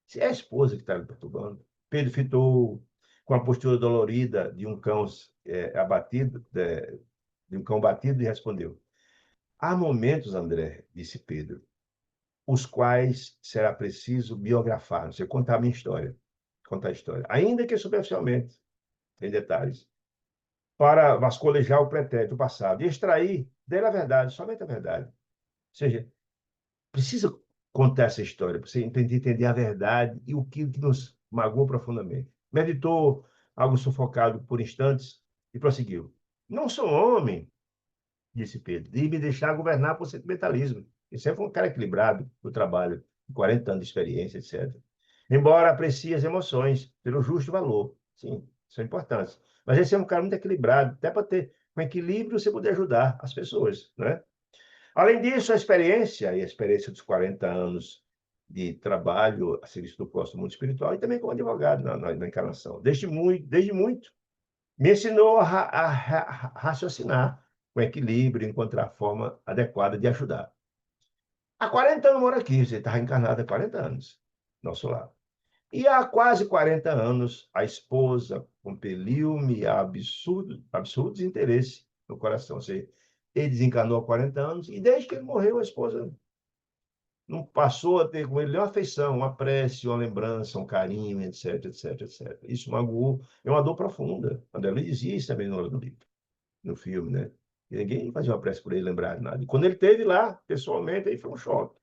Se é a esposa que está lhe perturbando. Pedro fitou com a postura dolorida de um cão abatido, de um cão batido, e respondeu: há momentos, André, disse Pedro, os quais será preciso biografar, você contar a minha história, contar a história, ainda que superficialmente, em detalhes, para vasculhar o pretérito, o passado, e extrair dele a verdade, somente a verdade. Ou seja, precisa contar essa história, para você entender a verdade e o que nos magoou profundamente. Meditou, algo sufocado por instantes, e prosseguiu. Não sou homem, disse Pedro, de me deixar governar por sentimentalismo. Ele sempre foi um cara equilibrado no trabalho, 40 anos de experiência, etc. Embora aprecie as emoções pelo justo valor. Sim, são importantes. Mas esse é um cara muito equilibrado, até para ter um equilíbrio você poder ajudar as pessoas, né? Além disso, a experiência dos 40 anos de trabalho a serviço do próximo mundo espiritual e também como advogado na encarnação. Desde muito, me ensinou a raciocinar com equilíbrio, encontrar a forma adequada de ajudar. Há 40 anos moro aqui, você está encarnado há 40 anos, nosso lar. E há quase 40 anos, a esposa compeliu-me a absurdo desinteresse no coração. Ou seja, ele desencarnou há 40 anos e desde que ele morreu, a esposa não passou a ter com ele nenhuma afeição, uma prece, uma lembrança, um carinho, etc, etc, etc. Isso magoou, é uma dor profunda. André Luiz dizia isso também no livro, no filme, né? E ninguém fazia uma prece por ele lembrar de nada. E quando ele esteve lá, pessoalmente, aí foi um choque.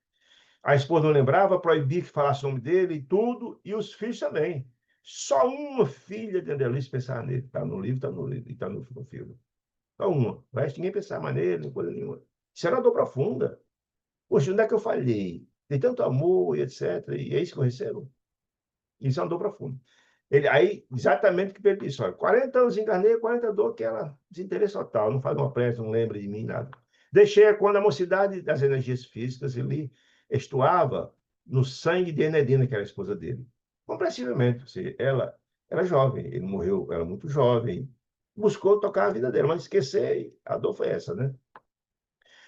A esposa não lembrava, proibia que falasse o nome dele e tudo, e os filhos também. Só uma filha de André Luiz pensava nele. Está no livro, está no livro, está no filme. Só uma. O resto ninguém pensava mais nele, coisa nenhuma. Isso era uma dor profunda. Poxa, onde é que eu falhei? Tem tanto amor e etc. E é isso que eu recebo. Isso é uma dor profunda. Aí, exatamente o que Pedro disse: olha, 40 anos encarnei, 40 dor que ela desinteresse total, não faz uma prece, não lembra de mim, nada. Deixei quando a mocidade das energias físicas ele estuava no sangue de Enedina, que era a esposa dele. compreensivelmente. Ou seja, ela era jovem, ele morreu, ela muito jovem, buscou tocar a vida dela, mas esquecer, a dor foi essa, né?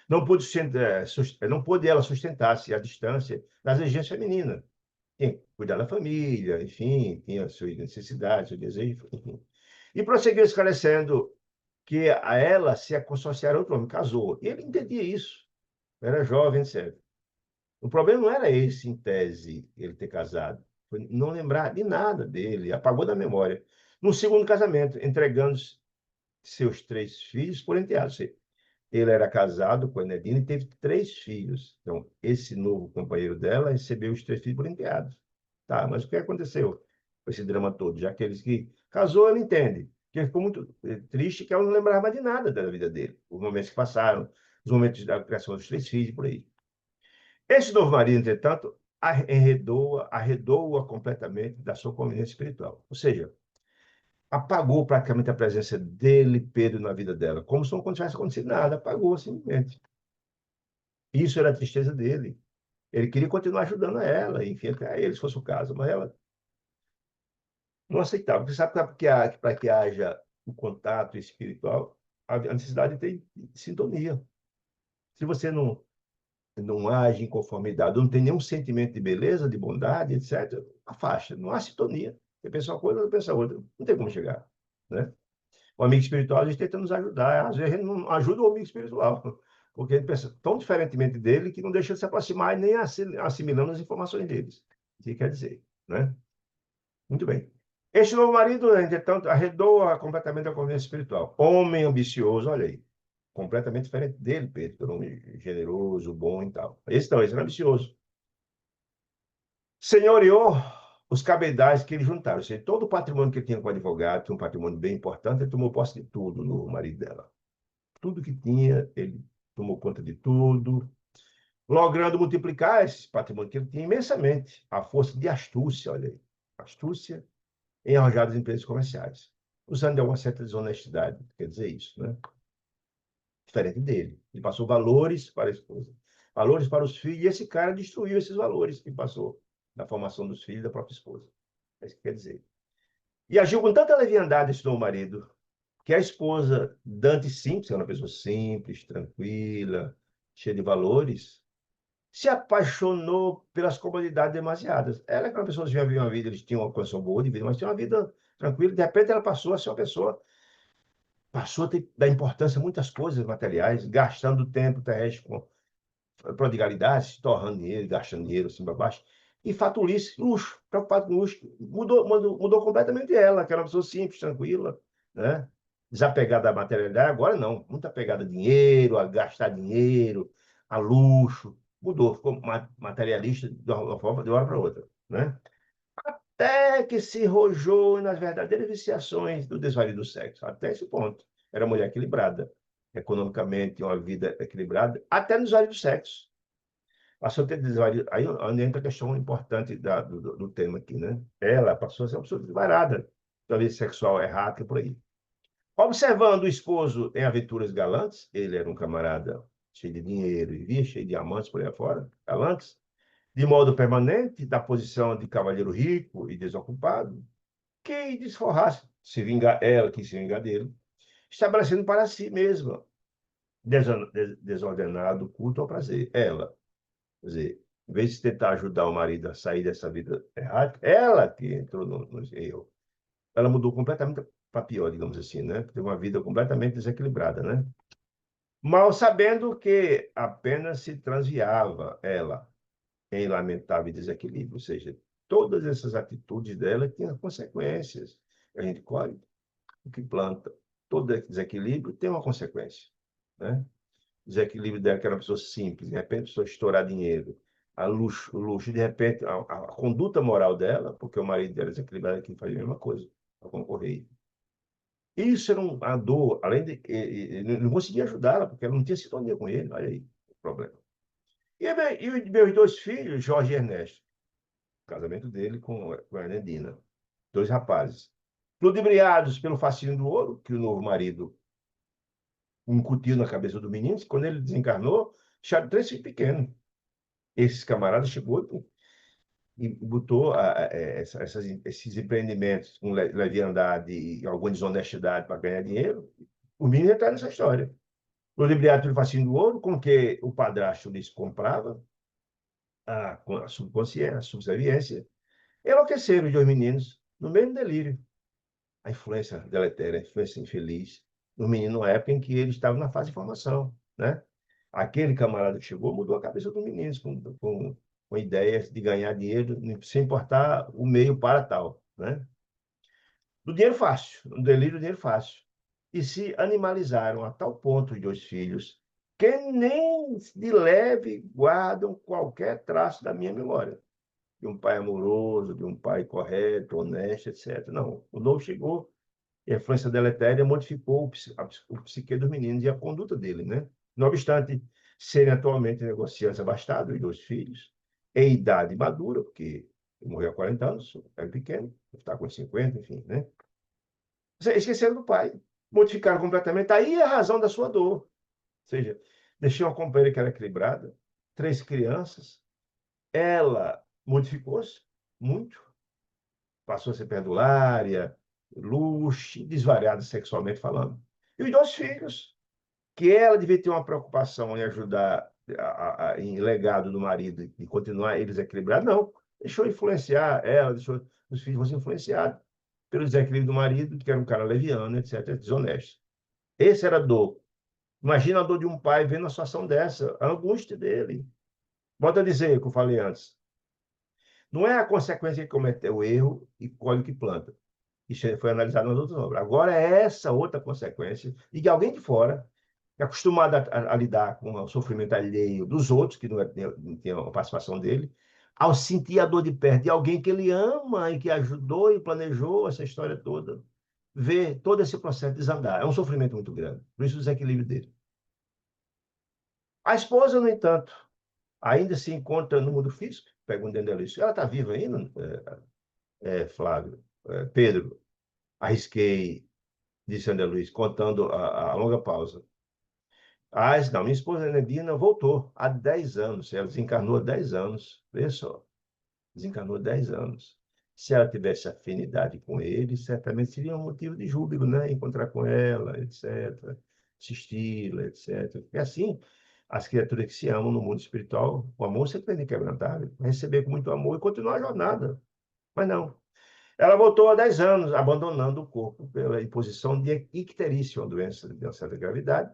Não pôde, não pôde ela sustentar-se à distância das exigências femininas. Tinha que cuidar da família, enfim, tinha suas necessidades, seus desejos, enfim. E prosseguiu esclarecendo que a ela se consociar a outro homem, casou. E ele entendia isso, era jovem, certo? O problema não era esse, em tese, ele ter casado. Foi não lembrar de nada dele, apagou da memória. No segundo casamento, entregando seus 3 filhos por enteados. Ele era casado com a Enedina e teve 3 filhos. Então, esse novo companheiro dela recebeu os 3 filhos por enteados. Tá, mas o que aconteceu com esse drama todo? Já que eles que casou, ele entende. Que ele ficou muito triste, que ela não lembrava mais de nada da vida dele. Os momentos que passaram, os momentos da criação dos 3 filhos, por aí. Esse novo marido, entretanto, arredou-a completamente da sua convivência espiritual. Ou seja, apagou praticamente a presença dele, Pedro, na vida dela, como se não tivesse acontecido nada, apagou simplesmente. Isso era a tristeza dele. Ele queria continuar ajudando ela, enfim, até ele, se fosse o caso, mas ela não aceitava. Porque sabe que para que haja o contato espiritual, a necessidade de ter sintonia. Se você não age em conformidade, não tem nenhum sentimento de beleza, de bondade, etc., afasta. Não há sintonia. Você pensa uma coisa, outra pensa outra. Não tem como chegar, né? O amigo espiritual, a gente tenta nos ajudar. Às vezes, a gente não ajuda o amigo espiritual, porque ele pensa tão diferentemente dele que não deixa de se aproximar e nem assimilando as informações deles. O que quer dizer, né? Muito bem. Este novo marido, entretanto, arredou completamente a convivência espiritual. Homem ambicioso, olha aí. Completamente diferente dele, Pedro, que era um homem generoso, bom e tal. Esse era ambicioso. Senhoreou os cabedais que ele juntaram. Ou seja, todo o patrimônio que ele tinha com o advogado, tinha um patrimônio bem importante, ele tomou posse de tudo no marido dela. Tudo que tinha, ele tomou conta de tudo, logrando multiplicar esse patrimônio que ele tinha imensamente, a força de astúcia, olha aí. Astúcia em arrojadas empresas comerciais, usando de alguma certa desonestidade, quer dizer isso, né? Diferente dele. Ele passou valores para a esposa, valores para os filhos, e esse cara destruiu esses valores que passou na formação dos filhos da própria esposa. É isso que quer dizer. E agiu com tanta leviandade esse novo marido, que a esposa, Dante simples, é uma pessoa simples, tranquila, cheia de valores, se apaixonou pelas comodidades demasiadas. Ela, que era uma pessoa que já vivia uma vida, eles tinham uma condição boa de vida, mas tinha uma vida tranquila. De repente, ela passou a ser uma pessoa, passou a dar importância a muitas coisas materiais, gastando tempo terrestre com prodigalidade, torrando dinheiro, gastando dinheiro assim para baixo. E fatulice, luxo, preocupado com luxo. Mudou completamente ela, que era uma pessoa simples, tranquila, né? Desapegada da materialidade. Agora não, muito apegada a dinheiro, a gastar dinheiro, a luxo. Mudou, ficou materialista de uma forma de uma hora para outra, né? Até que se rojou nas verdadeiras viciações do desvario do sexo. Até esse ponto. Era mulher equilibrada, economicamente, uma vida equilibrada, até no desvario do sexo. Passou a ter desvario. Aí onde entra a questão importante do tema aqui, né? Ela passou a ser uma pessoa desvarada, talvez sexual errática por aí. Observando o esposo em aventuras galantes, ele era um camarada cheio de dinheiro, vivia cheio de amantes por aí afora, galantes, de modo permanente, da posição de cavalheiro rico e desocupado, que desforrasse, se vingar, ela que se vingar dele, estabelecendo para si mesma desordenado culto ao prazer. Ela, quer dizer, em vez de tentar ajudar o marido a sair dessa vida errada, ela que entrou no erro. Ela mudou completamente para pior, digamos assim, né? Teve uma vida completamente desequilibrada, né? Mal sabendo que apenas se transviava ela em lamentável desequilíbrio, ou seja, todas essas atitudes dela tinham consequências. A gente colhe o que planta. Todo desequilíbrio tem uma consequência, né? Desequilíbrio dela, que era uma pessoa simples, de repente, a pessoa estourar dinheiro, o luxo, de repente, a conduta moral dela, porque o marido dela é desequilibrado, que fazia a mesma coisa, para concorrer. Isso era uma dor, além de. Ele não conseguia ajudá-la, porque ela não tinha sintonia com ele, olha aí o problema. E os meus 2 filhos, Jorge e Ernesto, o casamento dele com a Ernestina, 2 rapazes, ludibriados pelo fascínio do ouro, que o novo marido incutiu na cabeça do menino, quando ele desencarnou, deixaram 3 filhos pequenos. Esses camaradas chegou e botou esses empreendimentos com leviandade e alguma desonestidade para ganhar dinheiro, o menino está nessa história. O ludibriato do fascínio do ouro, com que o padrasto lhes comprava a subconsciência, a subserviência, enlouqueceram os dois meninos no mesmo delírio. A influência deletéria, a influência infeliz do menino na época em que ele estava na fase de formação, né? Aquele camarada que chegou mudou a cabeça dos meninos com ideias de ganhar dinheiro sem importar o meio para tal, né? Do dinheiro fácil, no delírio do dinheiro fácil. E se animalizaram a tal ponto os dois filhos que nem de leve guardam qualquer traço da minha memória. De um pai amoroso, de um pai correto, honesto, etc. Não, o novo chegou e a influência deletéria modificou o psique dos meninos e a conduta dele, né? Não obstante serem atualmente negociantes abastados, os dois filhos, em idade madura, porque ele morreu há 40 anos, era pequeno, está com 50, enfim, né? Esqueceram do pai, modificaram completamente. Aí é a razão da sua dor. Ou seja, deixou uma companheira que era equilibrada, três crianças, ela modificou-se muito, passou a ser perdulária, luxo, desvariada sexualmente falando. E os dois filhos, que ela devia ter uma preocupação em ajudar em legado do marido e continuar eles equilibrados, não. Deixou influenciar ela, deixou os filhos fossem influenciados pelo desequilíbrio do marido, que era um cara leviano, etc., desonesto. Esse era a dor. Imagina a dor de um pai vendo uma situação dessa, a angústia dele. Volto a dizer o que eu falei antes. Não é a consequência que cometeu o erro e colhe o que planta. Isso foi analisado nas outras obras. Agora é essa outra consequência e que alguém de fora, que é acostumado a lidar com o sofrimento alheio dos outros, que não tem a participação dele, ao sentir a dor de perto de alguém que ele ama e que ajudou e planejou essa história toda, ver todo esse processo desandar. É um sofrimento muito grande. Por isso o desequilíbrio dele. A esposa, no entanto, ainda se encontra no mundo físico, perguntando a Alice, ela está viva ainda, Flávio? Pedro, arrisquei, disse André Luiz, contando a longa pausa. Ah, não, minha esposa Nedina voltou há 10 anos, ela desencarnou há 10 anos, veja só, desencarnou há 10 anos. Se ela tivesse afinidade com ele, certamente seria um motivo de júbilo, né? Encontrar com ela, etc., assisti-la, etc. É assim, as criaturas que se amam no mundo espiritual, o amor sempre é inquebrantável, receber com muito amor e continuar a jornada. Mas não, ela voltou há 10 anos, abandonando o corpo pela imposição de icterícia, uma doença de uma certa gravidade,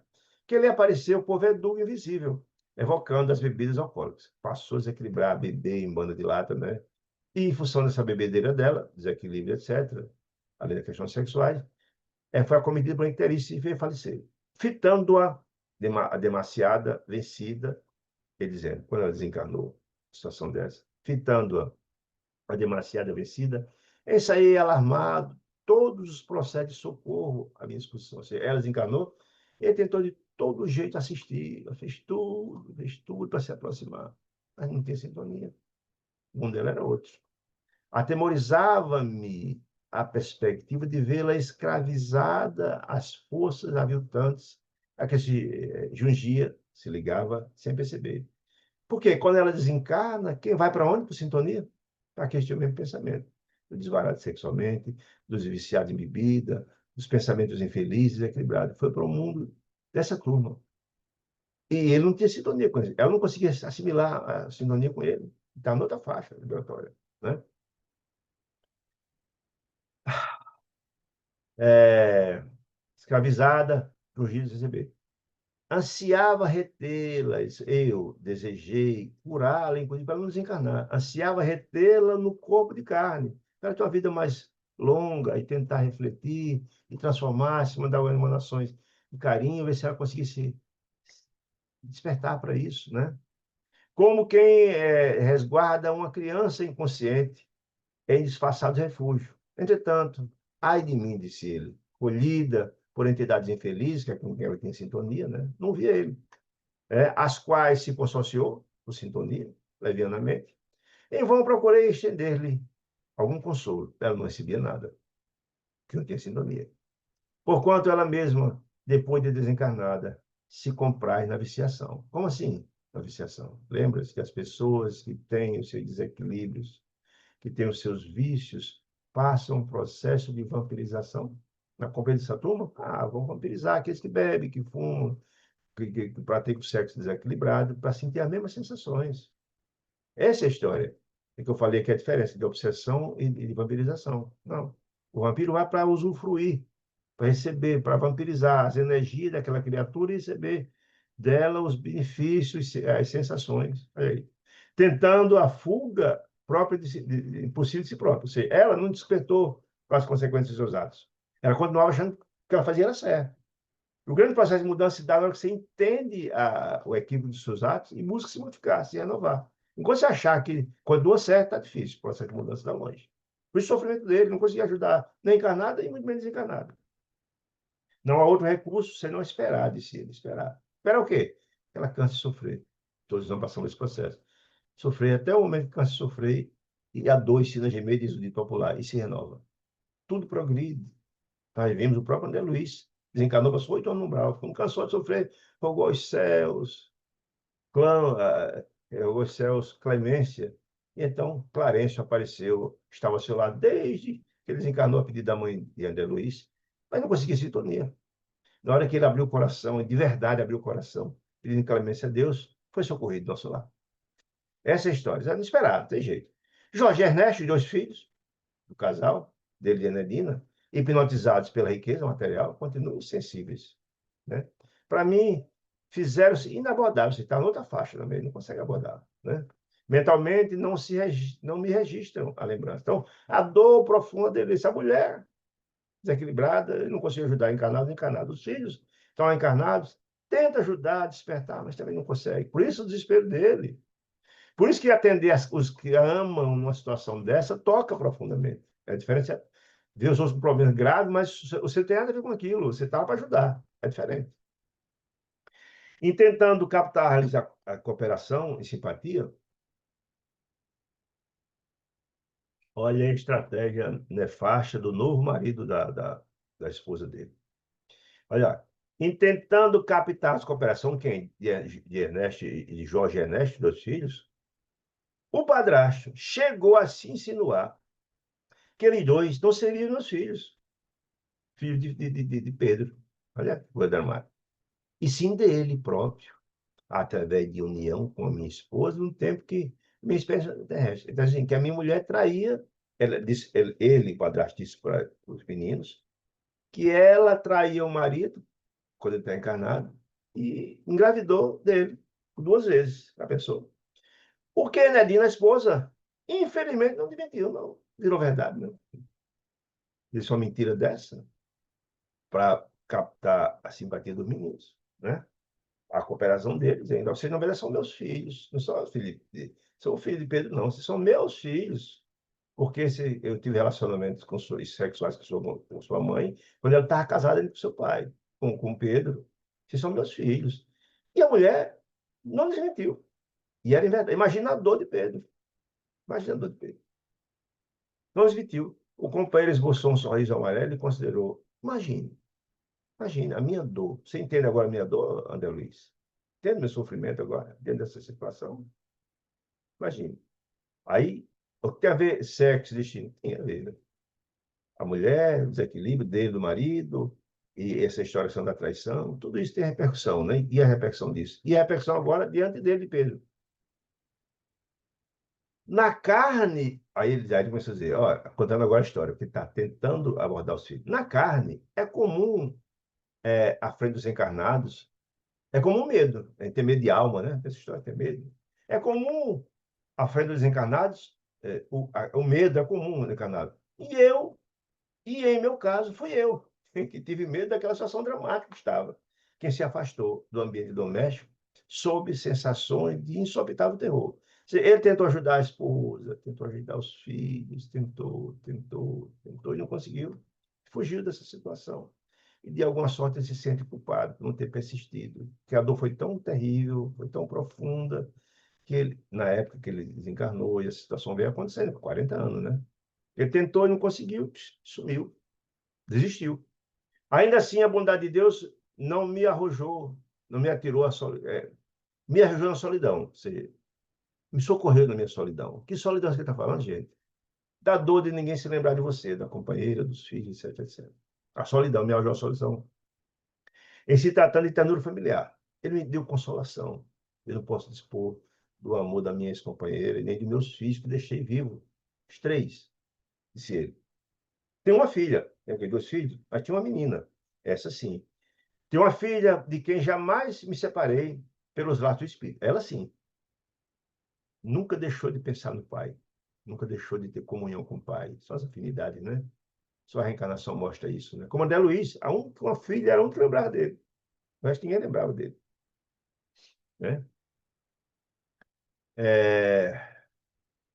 que lhe apareceu por verdugo invisível, evocando as bebidas alcoólicas. Passou a desequilibrar, a beber em banda de lata, né? E em função dessa bebedeira dela, desequilíbrio, etc., além das questões sexuais, foi acometida por icterícia e veio falecer. Fitando-a, a demasiada, vencida, ele dizendo, quando ela desencarnou, situação dessa, fitando-a a demasiada vencida, ensaiei alarmado todos os processos de socorro à minha expulsão. Ou seja, ela desencarnou e tentou de todo jeito assistir. Ela fez tudo para se aproximar. Mas não tinha sintonia. O mundo dela era outro. Atemorizava-me a perspectiva de vê-la escravizada às forças aviltantes a que se jungia, se ligava sem perceber. Porque quando ela desencarna, quem vai para onde? Por sintonia? Para aqueles que têm o mesmo pensamento. Do desvarado sexualmente, dos viciados em bebida, dos pensamentos infelizes, equilibrados. Foi para o mundo dessa turma. E ele não tinha sintonia com ele. Ela não conseguia assimilar a sintonia com ele. Está em outra faixa vibratória. Né? É, escravizada, rugidos receber. Ansiava retê-las, eu desejei curá-la, inclusive para não desencarnar. Ansiava retê-la no corpo de carne, para ter uma vida mais longa e tentar refletir e transformar-se, mandar emanações de carinho, ver se ela conseguisse despertar para isso, né? Como quem resguarda uma criança inconsciente em disfarçado refúgio. Entretanto, ai de mim, disse ele, colhida por entidades infelizes, que é com quem ela tem sintonia, né? Não via ele as quais se consorciou, por sintonia, levianamente. Em vão procurei estender-lhe algum consolo. Ela não recebia nada, que não tinha sintonia. Porquanto ela mesma, depois de desencarnada, se compraz na viciação. Como assim, na viciação? Lembra-se que as pessoas que têm os seus desequilíbrios que têm os seus vícios, passam um processo de vampirização. Na companhia dessa turma, vão vampirizar aqueles que bebem, que fumam, que praticam sexo desequilibrado, para sentir as mesmas sensações. Essa é a história. É que eu falei que é a diferença de obsessão e de vampirização. Não. O vampiro vai para usufruir, para receber, para vampirizar as energias daquela criatura e receber dela os benefícios, as sensações. Olha aí. Tentando a fuga própria impossível de si própria. Ou seja, ela não despertou para as consequências dos seus atos. Ela continuava achando que o que ela fazia era certo. O grande processo de mudança se dá na hora que você entende o equívoco dos seus atos e busca se modificar, se renovar. Enquanto você achar que continua certo, está difícil, o processo de mudança está longe. Por isso o sofrimento dele, não conseguia ajudar nem encarnado e muito menos desencarnado. Não há outro recurso senão esperar de si, esperar. Esperar o quê? Que ela canse de sofrer. Todos não passamos esse processo. Sofrer até o momento que cansa de sofrer e a dor ensina a gemer, diz o dito popular, e se renova. Tudo progride. Nós vimos o próprio André Luiz, desencarnou, passou 8 anos no umbral, como cansou de sofrer, rogou aos céus, rogou aos céus clemência. E então Clarencio apareceu, estava ao seu lado desde que ele desencarnou a pedido da mãe de André Luiz, mas não conseguia sintonia. Na hora que ele abriu o coração, de verdade abriu o coração, pedindo clemência a Deus, foi socorrido do nosso lar. Essa é a história, era inesperado, não tem jeito. Jorge Ernesto, 2 filhos do casal, dele e de Anelina, hipnotizados pela riqueza material, continuam sensíveis. Né? Para mim, fizeram-se inabordáveis. Você está em outra faixa também, não consegue abordar. Né? Mentalmente, não me registram a lembrança. Então, a dor profunda dele, essa mulher desequilibrada, não consegue ajudar encarnados e encarnados. Os filhos estão encarnados, tenta ajudar a despertar, mas também não consegue. Por isso o desespero dele. Por isso que atender os que amam numa situação dessa toca profundamente. É diferente. Deus ouve um problema grave, mas você tem nada a ver com aquilo. Você está para ajudar. É diferente. E tentando captar a cooperação e simpatia, olha a estratégia nefasta do novo marido da esposa dele. Olha, em tentando captar a cooperação, quem? De Ernesto e de Jorge Ernesto, 2 filhos, o padrasto chegou a se insinuar que eles dois não seriam meus filhos, filhos de Pedro. Olha que coisa dramática. E sim dele próprio, através de união com a minha esposa, no tempo que minha esposa terrestre. Então, assim, que a minha mulher traía, ele padrasto, disse para os meninos, que ela traía o marido, quando ele está encarnado, e engravidou dele 2 vezes, a pessoa. O que Nedina, a esposa, infelizmente não admitiu, não. Virou verdade, não. Disse uma mentira dessa para captar a simpatia dos meninos, né? A cooperação deles ainda. Vocês não são meus filhos, não são são filhos de Pedro, não. Vocês são meus filhos. Porque eu tive relacionamentos sexuais com sua mãe, quando ela estava casada com seu pai, com Pedro. Vocês são meus filhos. E a mulher não desmentiu. E era verdade. Imagina a dor de Pedro. Imagina a dor de Pedro. Não desmentiu. O companheiro esboçou um sorriso amarelo e considerou: imagine a minha dor. Você entende agora a minha dor, André Luiz? Entende meu sofrimento agora, dentro dessa situação? Imagine. Aí, o que tem a ver sexo e destino? Tem a ver, né? A mulher, o desequilíbrio dele, do marido, e essa história da traição, tudo isso tem repercussão, né? E a repercussão disso? E a repercussão agora diante dele, de Pedro. Na carne, aí ele começou a dizer, ó, contando agora a história, porque está tentando abordar os filhos. Na carne, é comum, à frente dos encarnados, é comum medo, ter medo de alma, né? Essa história tem medo. É comum, à frente dos encarnados, o medo é comum no encarnado. E em meu caso, fui eu que tive medo daquela situação dramática que estava. Quem se afastou do ambiente doméstico sob sensações de insopitável terror. Ele tentou ajudar a esposa, tentou ajudar os filhos, tentou e não conseguiu. Fugiu dessa situação. E, de alguma sorte, ele se sente culpado por não ter persistido. Porque a dor foi tão terrível, foi tão profunda, que ele, na época que ele desencarnou, e a situação veio acontecendo, com 40 anos, né? Ele tentou e não conseguiu, sumiu, desistiu. Ainda assim, a bondade de Deus não me arrojou, não me atirou me arrojou na solidão, ou seja, me socorreu na minha solidão. Que solidão você está falando, gente? da dor de ninguém se lembrar de você, da companheira, dos filhos, etc, etc. A solidão, minha maior solidão. Em se tratando de ternura familiar, ele me deu consolação. Eu não posso dispor do amor da minha ex-companheira e nem de meus filhos que deixei vivo. Os três, disse ele. Tem uma filha, tenho dois filhos, mas tinha uma menina, essa sim. Tem uma filha de quem jamais me separei pelos laços do espírito. Ela sim, nunca deixou de pensar no pai, nunca deixou de ter comunhão com o pai. Só as afinidades, né? Só a reencarnação mostra isso, né? Como André Luiz, uma filha era um que lembrava dele, mas ninguém lembrava dele, né? É...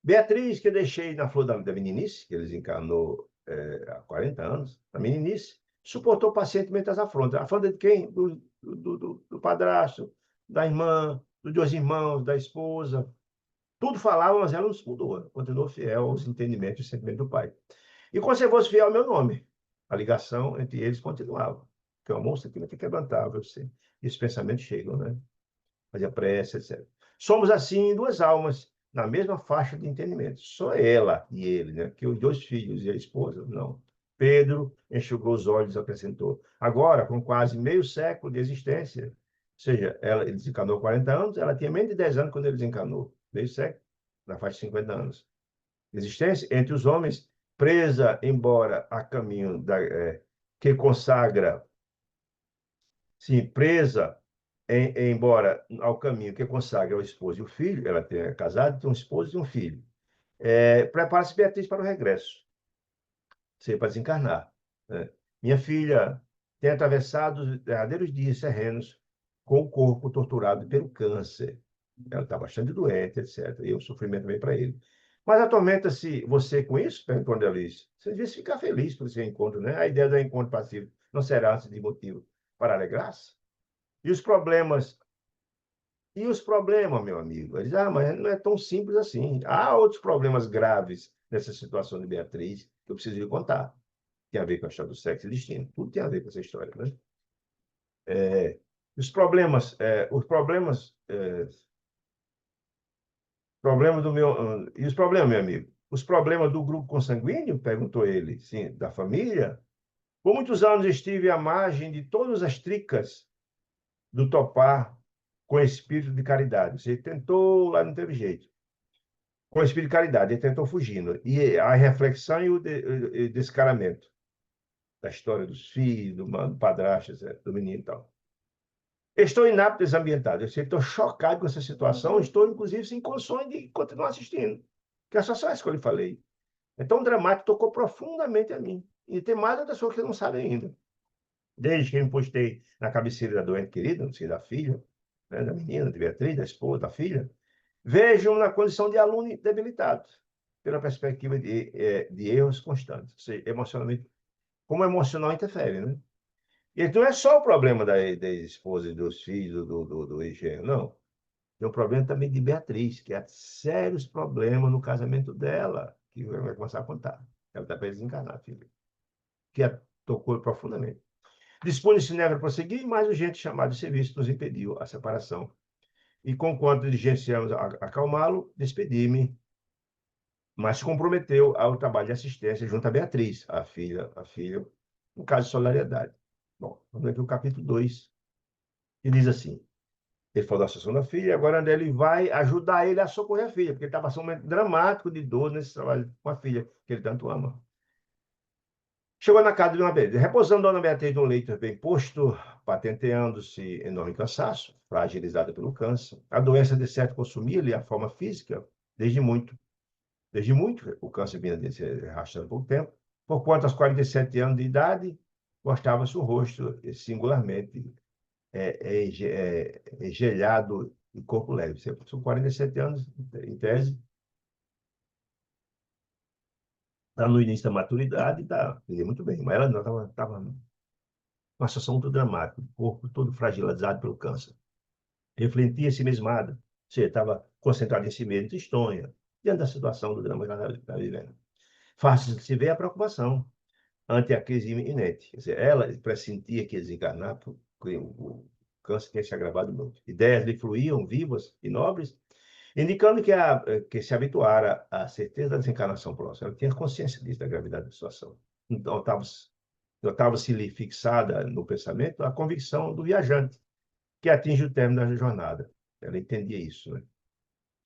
Beatriz, que eu deixei na flor da meninice, que eles encarnou há 40 anos, na meninice, suportou pacientemente as afrontas. Afronta de quem? Do padrasto, da irmã, dos dois irmãos, da esposa. Tudo falava, mas ela não se mudou. Continuou fiel aos entendimentos e sentimentos do pai. E conservou-se fiel ao meu nome. A ligação entre eles continuava. Porque o amor sempre é quebrantável. E os pensamentos chegam, né? Fazia prece, etc. Somos, assim, duas almas na mesma faixa de entendimento. Só ela e ele, né? Que os dois filhos e a esposa, não. Pedro enxugou os olhos e acrescentou. Agora, com quase meio século de existência, ou seja, ele desencarnou 40 anos, ela tinha menos de 10 anos quando ele desencarnou. Meio século, na faixa de 50 anos. Existência entre os homens, presa, embora a caminho que consagra, sim, presa embora ao caminho que consagra o esposo e o filho, ela é casada, tem um esposo e um filho. Prepara-se Beatriz para o regresso, seja, para desencarnar, né? Minha filha tem atravessado os derradeiros dias terrenos com o corpo torturado pelo câncer. Ela está bastante doente, etc. E o sofrimento vem para ele. Mas atormenta-se você com isso? Perguntou André Luiz. Você devia ficar feliz por esse encontro, né? A ideia do encontro passivo não será de motivo para alegrar-se? E os problemas E os problemas, meu amigo? Eles, mas não é tão simples assim. Há outros problemas graves nessa situação de Beatriz que eu preciso lhe contar. Tem a ver com a história do sexo e destino. Tudo tem a ver com essa história, né? É, problemas do meu... E os problemas, meu amigo? Os problemas do grupo consanguíneo? Perguntou ele. Sim, da família? Por muitos anos estive à margem de todas as tricas do topar com espírito de caridade. Você tentou, lá não teve jeito. Com espírito de caridade, ele tentou fugindo. E a reflexão e o descaramento da história dos filhos, do padrasto, do menino e tal. Estou inapto e desambientado. Eu estou chocado com essa situação. Estou, inclusive, sem condições de continuar assistindo. Que é só isso que eu lhe falei. É tão dramático, tocou profundamente a mim. E tem mais outras coisas que eu não sabe ainda. Desde que eu me postei na cabeceira da doente querida, não sei, da filha, né, da menina, de Beatriz, da esposa, da filha, vejo na condição de aluno debilitado, pela perspectiva de erros constantes, ou seja, emocionalmente, como o emocional interfere, né? E não é só o problema da esposa e dos filhos do ex-genro, não. Tem um problema também de Beatriz, que há sérios problemas no casamento dela, que vai começar a contar. Ela está para desencarnar, filho, que a tocou profundamente. Dispune-se neve a prosseguir, mas o gente chamado de serviço nos impediu a separação. E, conquanto diligenciamos a acalmá-lo, despedi-me, mas se comprometeu ao trabalho de assistência junto a Beatriz, a filha, no caso de solidariedade. Bom, vamos aqui o capítulo 2, que diz assim, ele falou da situação da filha, agora André ele vai ajudar ele a socorrer a filha, porque ele está passando um momento dramático de dor nesse trabalho com a filha, que ele tanto ama. Chegou na casa de uma Beatriz, repousando Dona Beatriz no leito bem posto, patenteando-se enorme cansaço, fragilizada pelo câncer. A doença, de certo, consumia-lhe a forma física desde muito. Desde muito, o câncer vinha se arrastando por tempo. Porquanto, aos 47 anos de idade, mostrava-se o rosto singularmente engelhado e corpo leve. São 47 anos, em tese, está no início da maturidade, está muito bem, mas ela não estava uma situação muito dramática, o corpo todo fragilizado pelo câncer. Refletia se mesmada, você estava concentrado em si mesmo, tristonha, diante da situação do drama que ela está vivendo. Fácil de se ver a preocupação ante a crise iminente. Quer dizer, ela pressentia que ia desencarnar, porque o câncer tinha se agravado muito. Ideias lhe fluíam vivas e nobres, indicando que se habituara à certeza da desencarnação próxima. Ela tinha consciência disso, da gravidade da situação. Então, estava-se lhe fixada no pensamento a convicção do viajante, que atinge o término da jornada. Ela entendia isso, né?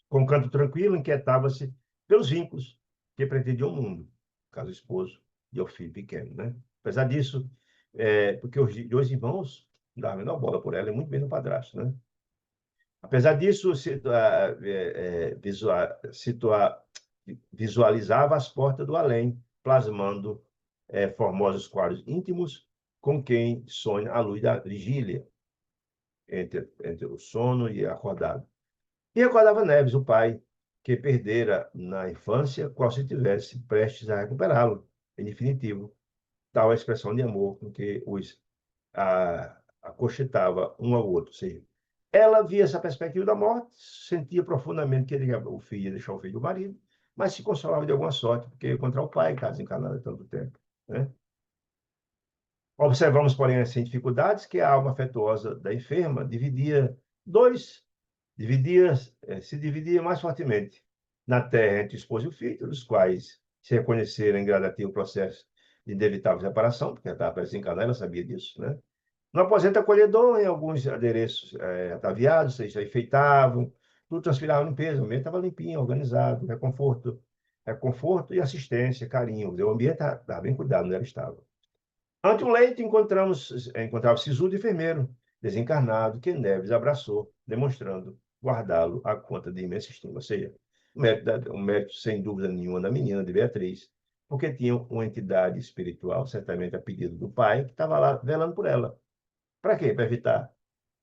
Com um canto tranquilo, inquietava-se pelos vínculos que pretendiam o mundo, caso esposo e o filho pequeno, né? Apesar disso, porque os dois irmãos não davam a menor bola por ela, e muito bem no padrasto, né? Apesar disso, visualizava as portas do além, plasmando formosos quadros íntimos com quem sonha à luz da vigília, entre o sono e acordado. E recordava Neves, o pai, que perdera na infância, qual se tivesse prestes a recuperá-lo, em definitivo, tal a expressão de amor com que os acolchetava um ao outro. Ou seja, ela via essa perspectiva da morte, sentia profundamente que o filho ia deixar o filho do marido, mas se consolava de alguma sorte, porque ia encontrar o pai, caso encarnado há tanto tempo. Né? Observamos, porém, sem dificuldades, que a alma afetuosa da enferma dois, se dividia mais fortemente na terra entre o esposo e o filho, dos quais se reconheceram em gradativo processo de inevitável separação, porque ela estava para desencarnar, ela sabia disso, né? No aposento acolhedor, em alguns adereços ataviados, ou seja, enfeitavam, tudo transpirava limpeza, o ambiente estava limpinho, organizado, reconforto e assistência, carinho. O ambiente estava bem cuidado, onde ela estava. Ante o leito, encontrava Sisudo enfermeiro, desencarnado, que Neves abraçou, demonstrando guardá-lo à conta de imensa estima. Ou seja, um mérito, sem dúvida nenhuma, da menina, de Beatriz, porque tinha uma entidade espiritual, certamente a pedido do pai, que estava lá velando por ela. Para quê? Para evitar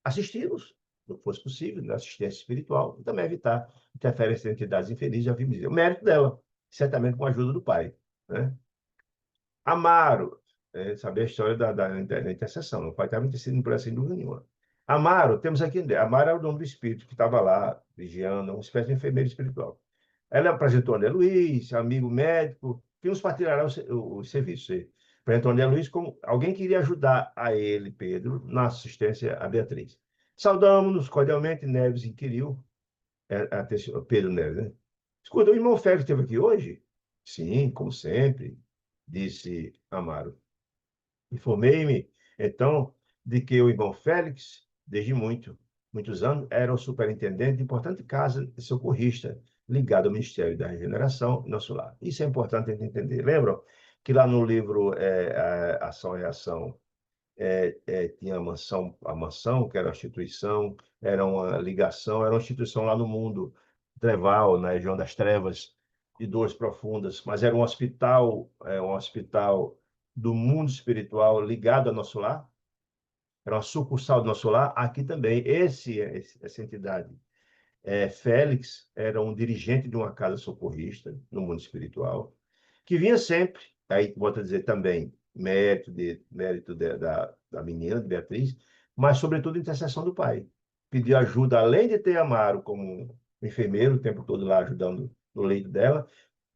assisti-los, se fosse possível, na assistência espiritual, e também evitar interferência de entidades infelizes, já vimos dizer. O mérito dela, certamente com a ajuda do pai. Né? Amaro, saber a história da intercessão. O pai estava intercedendo por essa sem dúvida nenhuma. Amaro, temos aqui, Amaro é o nome do espírito que estava lá, vigiando, uma espécie de enfermeiro espiritual. Ela apresentou André Luiz, amigo médico, que nos partilhará o serviço. Apresentou André Luiz como alguém que iria ajudar a ele, Pedro, na assistência a Beatriz. Saudamos-nos cordialmente, Neves inquiriu, Pedro Neves, né? Escuta, o irmão Félix esteve aqui hoje? Sim, como sempre, disse Amaro. Informei-me, então, de que o irmão Félix, desde muitos anos, era o superintendente de importante casa de socorrista ligado ao Ministério da Regeneração, nosso lar. Isso é importante a gente entender. Lembram que lá no livro Ação e Reação tinha a mansão, que era uma instituição, era uma ligação, era uma instituição lá no mundo treval, na região das trevas, de dores profundas, mas era um hospital do mundo espiritual ligado ao nosso lar, era uma sucursal do nosso lar, aqui também, essa entidade. Félix era um dirigente de uma casa socorrista no mundo espiritual, que vinha sempre, aí volto a dizer também, da menina, de Beatriz, mas sobretudo intercessão do pai. Pediu ajuda, além de ter Amaro como enfermeiro, o tempo todo lá ajudando no leito dela,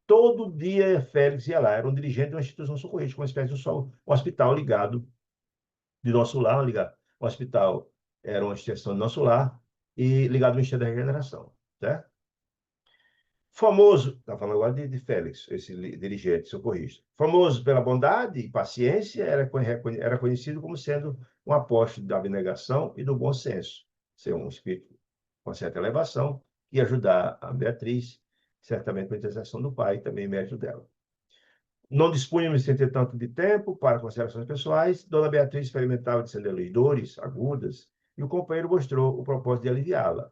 todo dia Félix ia lá, era um dirigente de uma instituição socorrista, uma espécie de um hospital ligado de nosso lar, ligado. O hospital era uma extensão do nosso lar e ligado ao Ministério da Regeneração, certo? Famoso, está falando agora de Félix, esse dirigente socorrista. Famoso pela bondade e paciência, era conhecido como sendo um apóstolo da abnegação e do bom senso. Ser um espírito com certa elevação e ajudar a Beatriz, certamente com a intercessão do pai, também mérito dela. Não dispunhamos, entretanto, de tempo para considerações pessoais. Dona Beatriz experimentava de dores agudas e o companheiro mostrou o propósito de aliviá-la,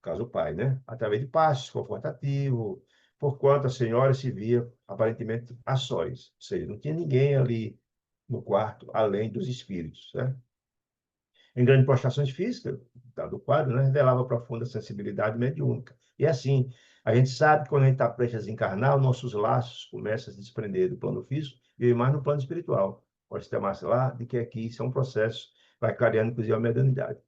caso o pai, né? Através de passos confortativos, porquanto a senhora se via aparentemente a sós, ou seja, não tinha ninguém ali no quarto além dos espíritos, né? Em grandes prostrações físicas, dado o quadro, né, revelava profunda sensibilidade mediúnica. E assim, a gente sabe que quando a gente está prestes a desencarnar, os nossos laços começam a se desprender do plano físico e ir mais no plano espiritual. Pode ter mais lá de que aqui isso é um processo, vai clareando, inclusive, a mediunidade.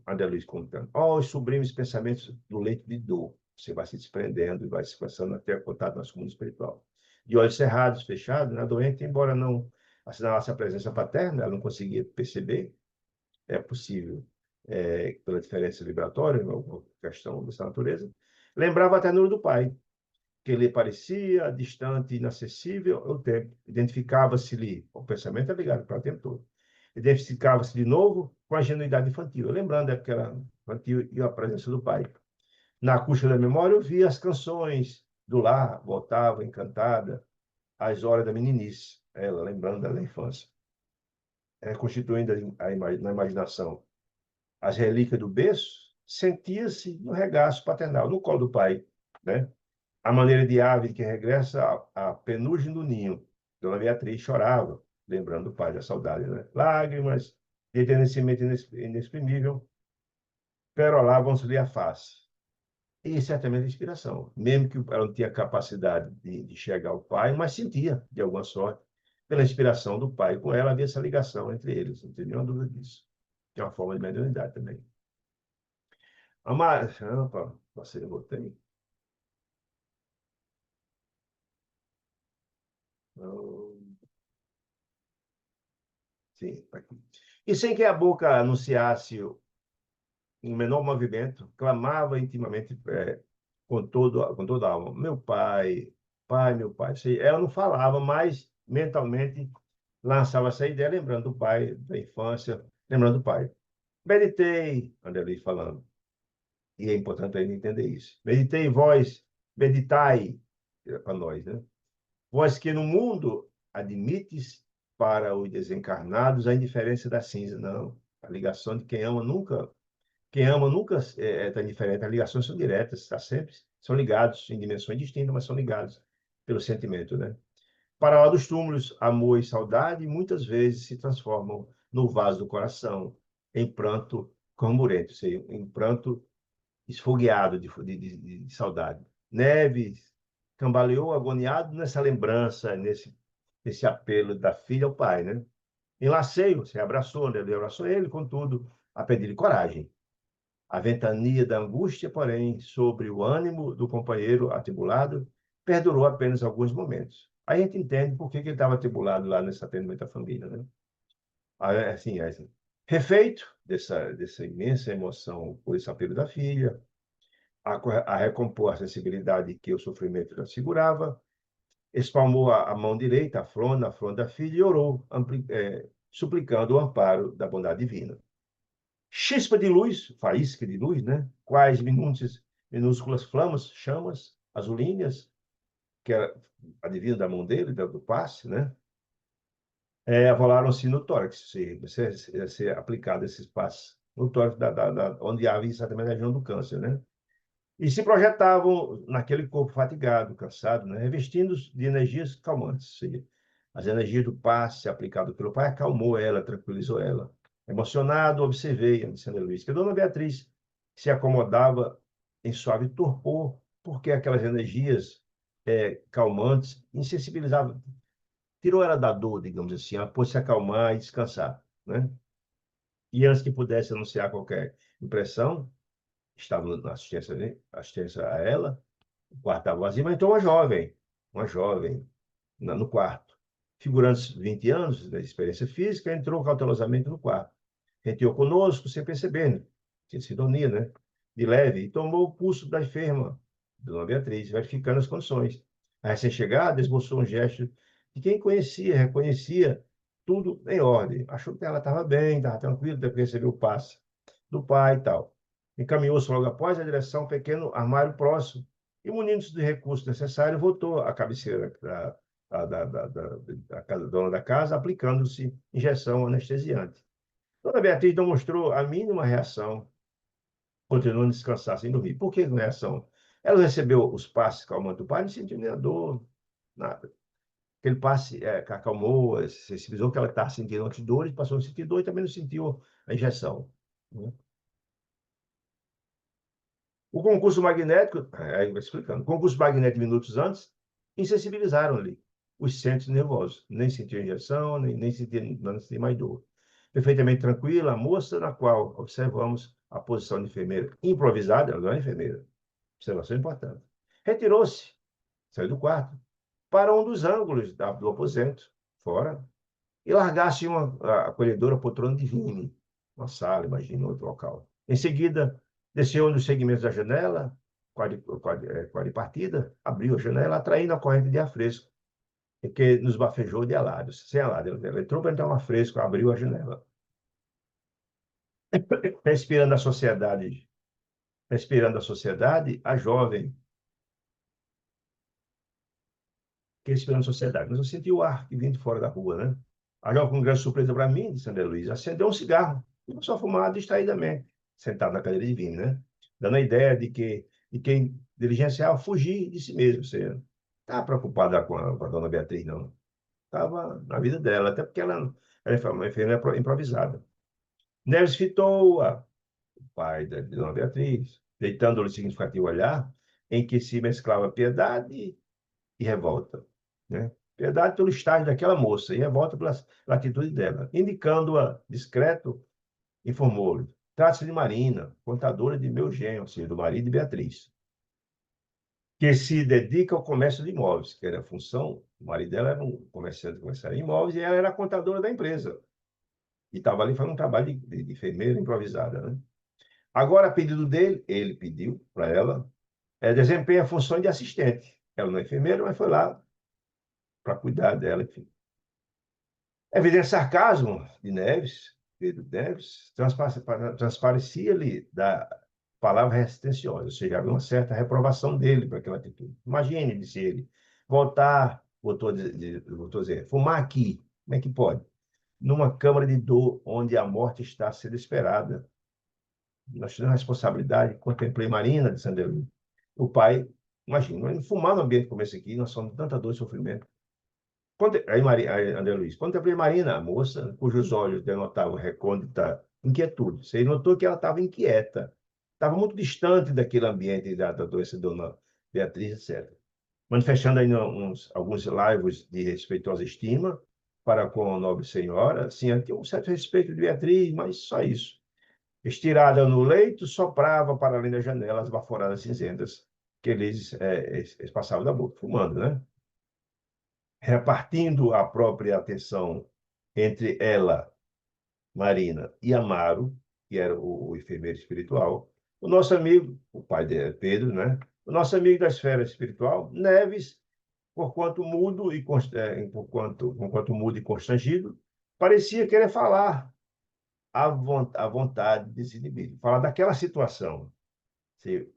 André Luiz contando, os sublimes pensamentos do leito de dor. Você vai se desprendendo e vai se passando até o contato com o mundo espiritual. De olhos cerrados, fechados, a doente, embora não assinalasse a presença paterna, ela não conseguia perceber, é possível pela diferença vibratória, uma questão dessa natureza, lembrava a ternura do pai, que lhe parecia distante, inacessível ao tempo. Identificava-se-lhe, o pensamento é ligado para o tempo todo, identificava-se de novo com a genuidade infantil, lembrando aquela infantil e a presença do pai. Na acústica da memória, eu via as canções do lar, voltava encantada às horas da meninice, ela lembrando da infância, constituindo na imaginação as relíquias do berço, sentia-se no regaço paternal, no colo do pai, né? A maneira de ave que regressa à penugem do ninho. Dona Beatriz chorava, lembrando o pai da saudade, né? Lágrimas de enternecimento inexprimível perolavam-se-lhe a face. E certamente a inspiração, mesmo que ela não tinha capacidade de chegar ao pai, mas sentia, de alguma sorte, pela inspiração do pai com ela, havia essa ligação entre eles, não tem nenhuma dúvida disso. Que é uma forma de mediunidade também. Amar, opa, você botei. Sim, tá aqui. E sem que a boca anunciasse um menor movimento, clamava intimamente com toda a alma: meu pai, pai, meu pai. Ela não falava, mas mentalmente lançava essa ideia, lembrando do pai, da infância, lembrando do pai. Meditei, André falando, e é importante a gente entender isso. Meditei, vós, meditai, para nós, né? Vós que no mundo admites para os desencarnados a indiferença da cinza. Não, a ligação de quem ama nunca está indiferente. As ligações são diretas, está sempre, são ligados em dimensões distintas, mas são ligados pelo sentimento, né? Para lá dos túmulos, amor e saudade muitas vezes se transformam no vaso do coração, em pranto cormurento, ou seja, em pranto esfogueado de saudade. Neves cambaleou agoniado nessa lembrança, nesse apelo da filha ao pai, né? Enlaceio, se abraçou, né? Ele abraçou ele, contudo, a pedir-lhe coragem. A ventania da angústia, porém, sobre o ânimo do companheiro atribulado, perdurou apenas alguns momentos. Aí a gente entende por que ele estava atribulado lá nesse atendimento à família, né? Assim, refeito dessa imensa emoção por esse apelo da filha, a recompor a sensibilidade que o sofrimento lhe assegurava, espalmou a mão direita, a fronte da filha, e orou, suplicando o amparo da bondade divina. Chispa de luz, faísca de luz, né? Quais minúsculas flamas, chamas, azulinhas, que era advinda da mão dele, do passe, né? Rolaram-se no tórax, ser aplicado esses passes no tórax, onde havia exatamente a região do câncer, né? E se projetavam naquele corpo fatigado, cansado, né? Revestindo-os de energias calmantes. Ou seja, as energias do passe aplicado pelo pai acalmou ela, tranquilizou ela. Emocionado, observei, disse Ana Luísa, que a dona Beatriz se acomodava em suave torpor, porque aquelas energias calmantes insensibilizavam, tirou ela da dor, digamos assim, ela pôde se acalmar e descansar, né? E antes que pudesse anunciar qualquer impressão, estava na assistência, né? Assistência a ela, o quarto estava vazio, mas entrou uma jovem no quarto. Figurando 20 anos de experiência física, entrou cautelosamente no quarto. Reteou conosco, sem perceber, né? Tinha sintonia, né? De leve, e tomou o pulso da enferma, Dona Beatriz, verificando as condições. A recém-chegada esboçou um gesto de quem conhecia, reconhecia tudo em ordem. Achou que ela estava bem, estava tranquila, depois recebeu o passe do pai e tal. Encaminhou-se logo após a direção a um pequeno armário próximo e, munindo-se de recursos necessários, voltou à cabeceira da dona da casa, aplicando-se injeção anestesiante. Dona Beatriz não mostrou a mínima reação, continuando a descansar sem dormir. Por que reação? Ela recebeu os passes calmantes do pai, não sentiu nem a dor, nada. Aquele passe acalmou, sensibilizou que ela estava sentindo antes dores, passou a sentir dor e também não sentiu a injeção, né? O concurso magnético, aí vai explicando, o concurso magnético minutos antes, insensibilizaram ali os centros nervosos. Nem sentiu injeção, nem sentiu, não sentiu mais dor. Perfeitamente tranquila, a moça na qual observamos a posição de enfermeira improvisada, ela não é enfermeira, observação importante. Retirou-se, saiu do quarto, para um dos ângulos do aposento, fora, e largasse uma acolhedora poltrona de vime, uma sala, imagina, outro local. Em seguida, desceu um dos segmentos da janela, quadripartida, abriu a janela, atraindo a corrente de ar fresco, que nos bafejou de alados. Sem alado, ele entrou para entrar um ar fresco, abriu a janela. Respirando a sociedade, a jovem, que respirando a sociedade. Mas eu senti o ar que vinha de fora da rua, né? A jovem, com grande surpresa para mim, de Sandra Luiz, acendeu um cigarro e começou a fumar distraidamente, sentado na cadeira de vinho, né? Dando a ideia de quem diligenciava fugir de si mesmo. Você não estava preocupada com a dona Beatriz, não. Estava na vida dela, até porque ela é uma enfermeira improvisada. Neves fitou-a, o pai da dona Beatriz, deitando-lhe significativo olhar em que se mesclava piedade e revolta, né? Piedade pelo estágio daquela moça e revolta pela atitude dela. Indicando-a discreto, informou-lhe: trata-se de Marina, contadora de meu genro, ou seja, do marido de Beatriz, que se dedica ao comércio de imóveis, que era a função. O marido dela era um comerciante comercial de imóveis e ela era a contadora da empresa. E estava ali fazendo um trabalho de enfermeira improvisada, né? Agora, a pedido dele, ele pediu para ela, desempenha a função de assistente. Ela não é enfermeira, mas foi lá para cuidar dela, enfim. Evidente sarcasmo de Neves, Pedro Neves, transparecia-lhe da palavra resistenciosa, ou seja, havia uma certa reprovação dele para aquela atitude. Imagine, disse ele, voltou a dizer, fumar aqui, como é que pode? Numa câmara de dor onde a morte está sendo esperada. Nós tivemos a responsabilidade, contemplei Marina de Sandelui. O pai, imagina, fumar no ambiente como esse aqui, nós somos de tanta dor e sofrimento. Aí, André Luiz, contemplei Marina, a moça, cujos olhos denotavam recôndita inquietude. Você notou que ela estava inquieta, estava muito distante daquele ambiente da doença de Dona Beatriz, etc. Manifestando ainda alguns laivos de respeitosa estima para com a nobre senhora, sim, tinha um certo respeito de Beatriz, mas só isso. Estirada no leito, soprava para além da janela as baforadas cinzentas que eles passavam da boca, fumando, né? Repartindo a própria atenção entre ela, Marina, e Amaro, que era o enfermeiro espiritual, o nosso amigo, o pai de Pedro, né? O nosso amigo da esfera espiritual, Neves, porquanto mudo porquanto mudo e constrangido, parecia querer falar à vontade desinibido, falar daquela situação.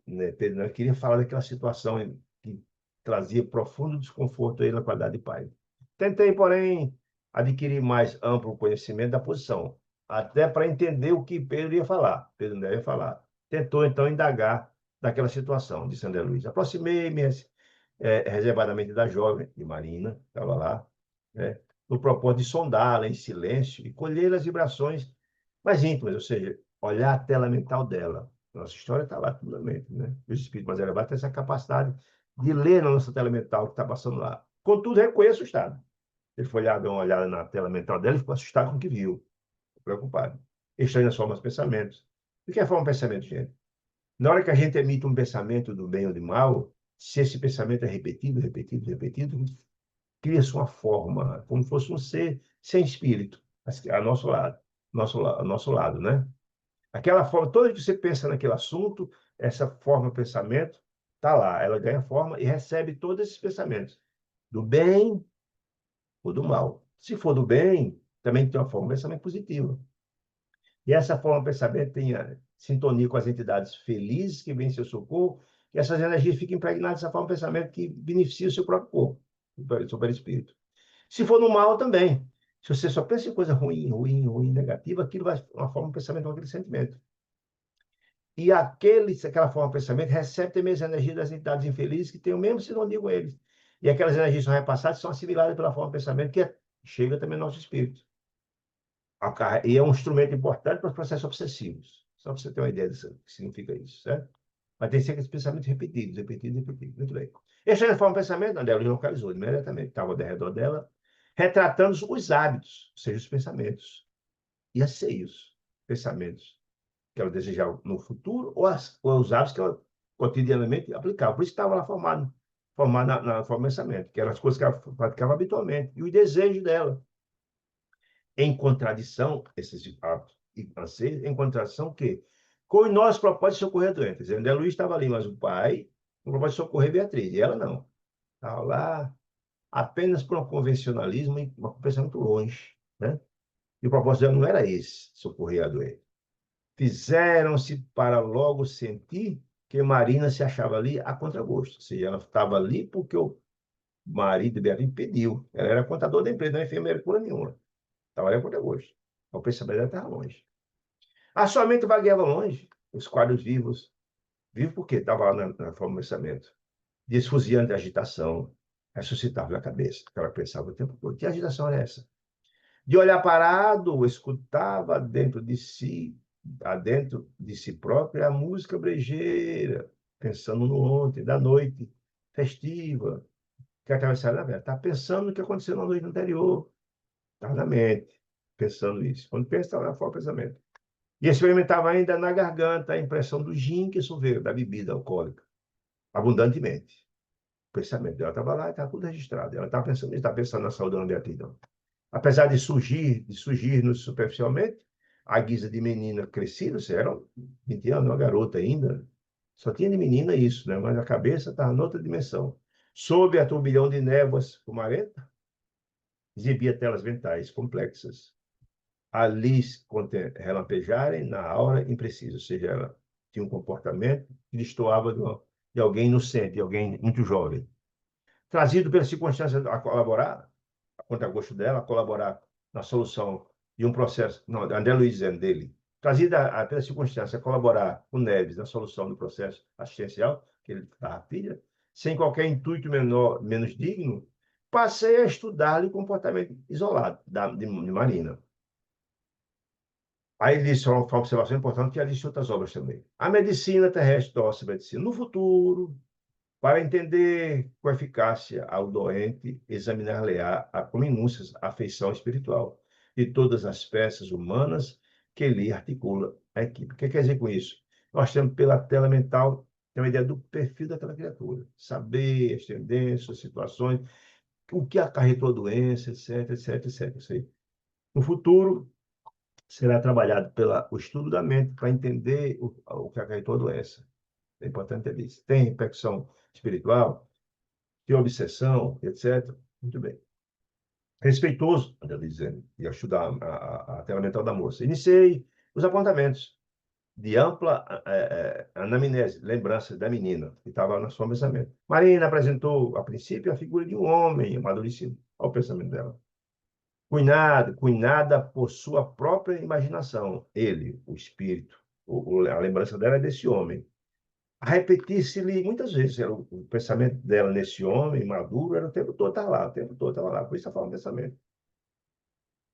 Né, Pedro não queria falar daquela situação que trazia profundo desconforto a ele na qualidade de pai. Tentei, porém, adquirir mais amplo conhecimento da posição, até para entender o que Pedro ia falar. Pedro não ia falar. Tentou, então, indagar daquela situação, disse André Luiz. Aproximei-me reservadamente da jovem, de Marina, estava lá, né, no propósito de sondá-la em silêncio e colher as vibrações mais íntimas, ou seja, olhar a tela mental dela. Nossa história está lá tudo na mente, né? Os espíritos mais elevados têm essa capacidade de ler na nossa tela mental o que está passando lá. Contudo, reconheço o estado. Ele foi olhar, deu uma olhada na tela mental dela e ficou assustado com o que viu, preocupado. Estranho as formas de pensamentos. O que é forma de pensamento, gente? Na hora que a gente emite um pensamento do bem ou do mal, se esse pensamento é repetido, repetido, repetido, cria-se uma forma, como se fosse um ser sem espírito, a nosso lado, né? Aquela forma, toda vez que você pensa naquele assunto, essa forma de pensamento está lá, ela ganha forma e recebe todos esses pensamentos, do bem ou do mal. Se for do bem, também tem uma forma de pensamento positiva. E essa forma de pensamento tem a sintonia com as entidades felizes que vêm em seu socorro, e essas energias ficam impregnadas dessa forma de pensamento que beneficia o seu próprio corpo, o seu perispírito. Se for no mal, também. Se você só pensa em coisa ruim, ruim, ruim, negativa, aquilo vai uma forma de pensamento, aquele sentimento. E aquela forma de pensamento recebe também as energias das entidades infelizes que têm o mesmo sinônimo com eles. E aquelas energias são repassadas, são assimiladas pela forma de pensamento chega também ao nosso espírito. E é um instrumento importante para os processos obsessivos. Só para você ter uma ideia do que significa isso, certo? Mas tem sempre esses pensamentos repetidos, repetidos, repetidos. Muito bem. Essa é a forma de pensamento, André, ele localizou imediatamente. Estava ao redor dela, retratando os hábitos, ou seja, os pensamentos. E anseios, pensamentos que ela desejava no futuro, ou os hábitos que ela cotidianamente aplicava. Por isso estava lá formado na forma de pensamento, que eram as coisas que ela praticava habitualmente. E o desejo dela. em contradição, esses atos e anseios, em contradição que com o nosso propósito de socorrer doentes. André Luiz estava ali, mas o pai, o propósito de socorrer Beatriz, e ela não. Estava lá apenas por um convencionalismo e uma pensamento longe, né? E o propósito dela não era esse, socorrer a doente. Fizeram-se para logo sentir que Marina se achava ali a contragosto, ou seja, ela estava ali porque o marido dela impediu. Ela era contador da empresa, não é enfermeira cura nenhuma. Estava ali a contragosto. O pensamento dela estava longe. A sua mente vagueava longe, os quadros vivos. Vivo porque estava lá na forma do pensamento. Desfuziante de agitação, ressuscitava na cabeça, que ela pensava o tempo todo. Que agitação é essa? De olhar parado, escutava dentro de si própria, a música brejeira, pensando no ontem, da noite festiva, que atravessaram na vida. Está pensando no que aconteceu na noite anterior. Está na mente, pensando isso. Quando pensa, está lá fora o pensamento. E experimentava ainda na garganta a impressão do gin que sorveu, da bebida alcoólica, abundantemente. O pensamento dela estava lá e estava tudo registrado. Ela estava pensando na saúde da Beatriz. Apesar de surgir superficialmente, a guisa de menina crescida, você era 20 anos, uma garota ainda, só tinha de menina isso, né? Mas a cabeça estava noutra dimensão. Sob a turbilhão de névoas fumarenta, exibia telas mentais complexas, ali relampejarem na aura imprecisa, ou seja, ela tinha um comportamento que destoava de alguém inocente, de alguém muito jovem. Trazido pelas circunstâncias a colaborar, a contragosto dela, a colaborar na solução de um processo, não, André Luiz dizendo dele, trazida pela circunstância a colaborar com Neves na solução do processo assistencial, que ele estava filha, sem qualquer intuito menos digno, passei a estudar o comportamento isolado de Marina. Aí ele disse uma observação importante que ela disse outras obras também. A medicina terrestre, nossa medicina, no futuro, para entender com eficácia ao doente, examinar-lhe-á com minúcias a afeição espiritual de todas as peças humanas que lhe articula a equipe. O que quer dizer com isso? Nós temos, pela tela mental, tem uma ideia do perfil daquela criatura. Saber as tendências, as situações, o que acarretou a doença, etc, etc, etc. Isso aí. No futuro, será trabalhado pelo estudo da mente para entender o que acarretou a doença. É importante ter isso. Tem repercussão espiritual, tem obsessão, etc. Muito bem. Respeitoso, anda dizendo, e estudar a tela mental da moça. Iniciei os apontamentos de ampla anamnese, lembrança da menina, que estava no seu pensamento. Marina apresentou, a princípio, a figura de um homem amadurecido. Olha o pensamento dela. Cunhada por sua própria imaginação. Ele, o espírito, a lembrança dela é desse homem. A repetir-se-lhe muitas vezes. Era o pensamento dela nesse homem maduro era o tempo todo estava lá, o tempo todo estava lá. Por isso está falando pensamento.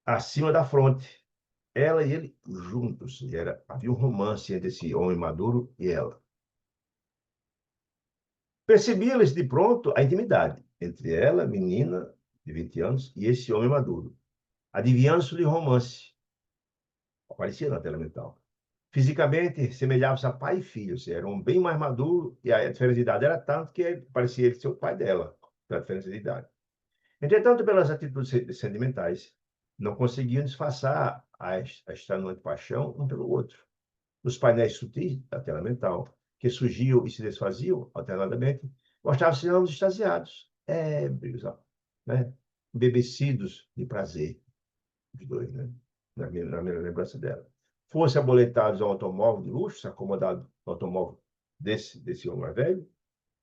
Acima da fronte. Ela e ele juntos. Havia um romance entre esse homem maduro e ela. Percebia-lhes de pronto a intimidade entre ela, menina de 20 anos, e esse homem maduro. Adivinhando-se-lhe romance. Aparecia na tela mental. Fisicamente, semelhavam-se a pai e filho, ou seja, era um bem mais maduro, e a diferença de idade era tanto que parecia ele ser o pai dela, pela diferença de idade. Entretanto, pelas atitudes sentimentais, não conseguiam disfarçar a extenuante paixão um pelo outro. Os painéis sutis da tela mental, que surgiam e se desfaziam alternadamente, mostravam-se ambos extasiados, ébrios, né? Embebecidos de prazer, os dois, né? Na minha lembrança dela. Fossem aboletados ao automóvel de luxo, acomodado no automóvel desse homem mais velho,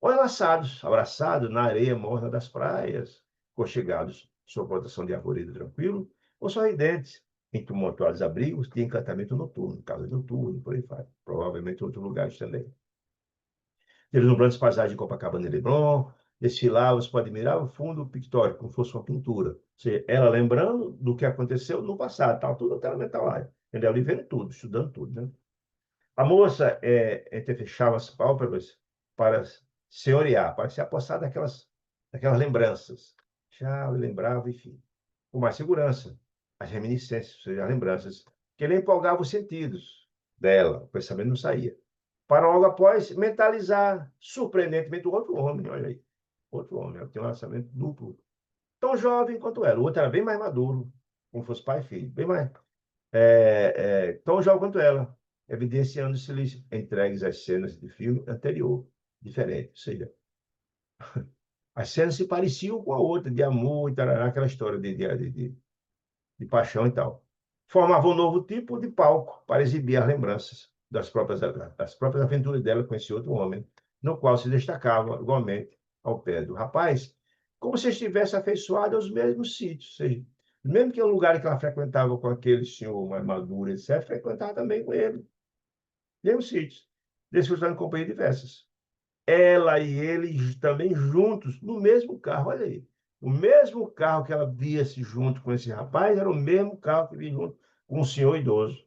ou enlaçados, abraçados na areia morna das praias, conchegados sob proteção de arvoredo tranquilo, ou sorridentes em tumultuados abrigos de encantamento noturno, casa noturna, por aí vai. Provavelmente em outros lugares também. Deslumbrantes paisagens de Copacabana e Leblon, desfilavam, se pode admirar o fundo pictórico, como se fosse uma pintura. Ou seja, ela lembrando do que aconteceu no passado, estava tudo na mental lá. Entendeu? Ali vendo tudo, estudando tudo, né? A moça entrefechava as pálpebras para se orear, para se apossar daquelas lembranças. Já lembrava, enfim. Com mais segurança, as reminiscências, ou seja, as lembranças, que ele empolgava os sentidos dela, o pensamento não saía. Para logo após mentalizar, surpreendentemente, o outro homem, olha aí. Outro homem, ela tinha um relacionamento duplo. Tão jovem quanto ela. O outro era bem mais maduro, como fosse pai e filho. Bem mais. Tão jovem quanto ela, evidenciando-se entregues às cenas de filme anterior, diferente. Ou seja, as cenas se pareciam com a outra, de amor e tal, aquela história de paixão e tal. Formava um novo tipo de palco para exibir as lembranças das próprias aventuras dela com esse outro homem, no qual se destacava igualmente ao pé do rapaz, como se estivesse afeiçoado aos mesmos sítios, ou seja, mesmo que o lugar que ela frequentava com aquele senhor mais maduro, etc., frequentava também com ele, mesmos sítios, desfrutando de companhias diversas. Ela e ele também juntos, no mesmo carro, olha aí. O mesmo carro que ela via-se junto com esse rapaz era o mesmo carro que via junto com o senhor idoso.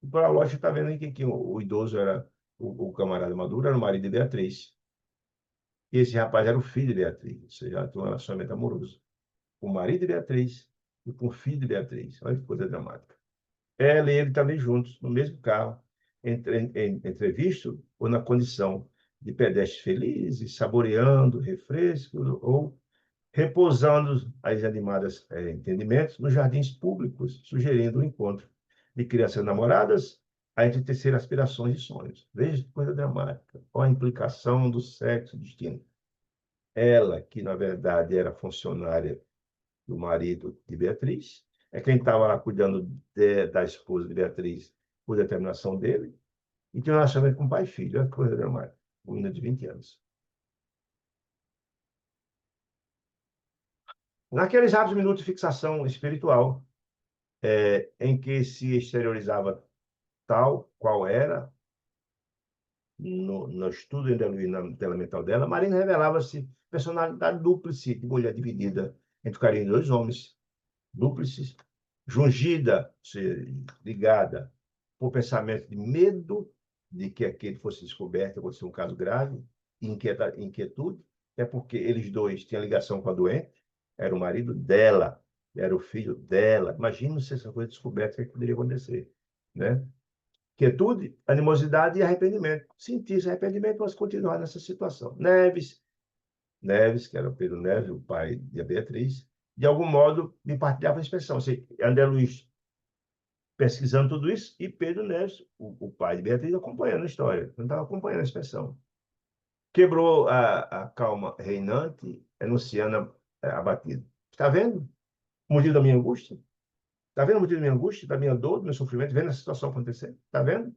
E para a loja está vendo aí que o idoso era o camarada Maduro, era o marido de Beatriz. E esse rapaz era o filho de Beatriz, ou seja, tinha um relacionamento amoroso com o marido de Beatriz e com o filho de Beatriz. Olha que coisa dramática. Ela e ele também juntos, no mesmo carro, entrevisto ou na condição de pedestres felizes, saboreando refrescos ou repousando as animadas entendimentos nos jardins públicos, sugerindo o encontro de crianças namoradas a entristecer aspirações e sonhos. Veja que coisa dramática. Qual a implicação do sexo distinto? Ela, que na verdade era funcionária do marido de Beatriz, é quem estava lá cuidando da esposa de Beatriz por determinação dele, e tinha um relacionamento com pai e filho. Olha que coisa dramática. Uma menina de 20 anos. Naqueles rápidos minutos de fixação espiritual, em que se exteriorizava tal qual era, no estudo e na tela mental dela, Marina revelava-se personalidade dúplice, de mulher dividida entre o carinho de dois homens, dúplices, jungida, ligada por pensamento de medo de que aquele fosse descoberto, fosse um caso grave, inquietude, é porque eles dois tinham ligação com a doente, era o marido dela, era o filho dela. Imagina se essa coisa descoberta, o que poderia acontecer, né? Quietude, animosidade e arrependimento. Sentir esse arrependimento, mas continuar nessa situação. Neves, que era o Pedro Neves, o pai de Beatriz, de algum modo me partilhava a expressão. André Luiz pesquisando tudo isso e Pedro Neves, o pai de Beatriz, acompanhando a história. Não estava acompanhando a expressão. Quebrou a calma reinante, anunciando abatido. Está vendo o motivo da minha angústia? Está vendo o motivo da minha angústia, da minha dor, do meu sofrimento? Vendo a situação acontecer? Está vendo?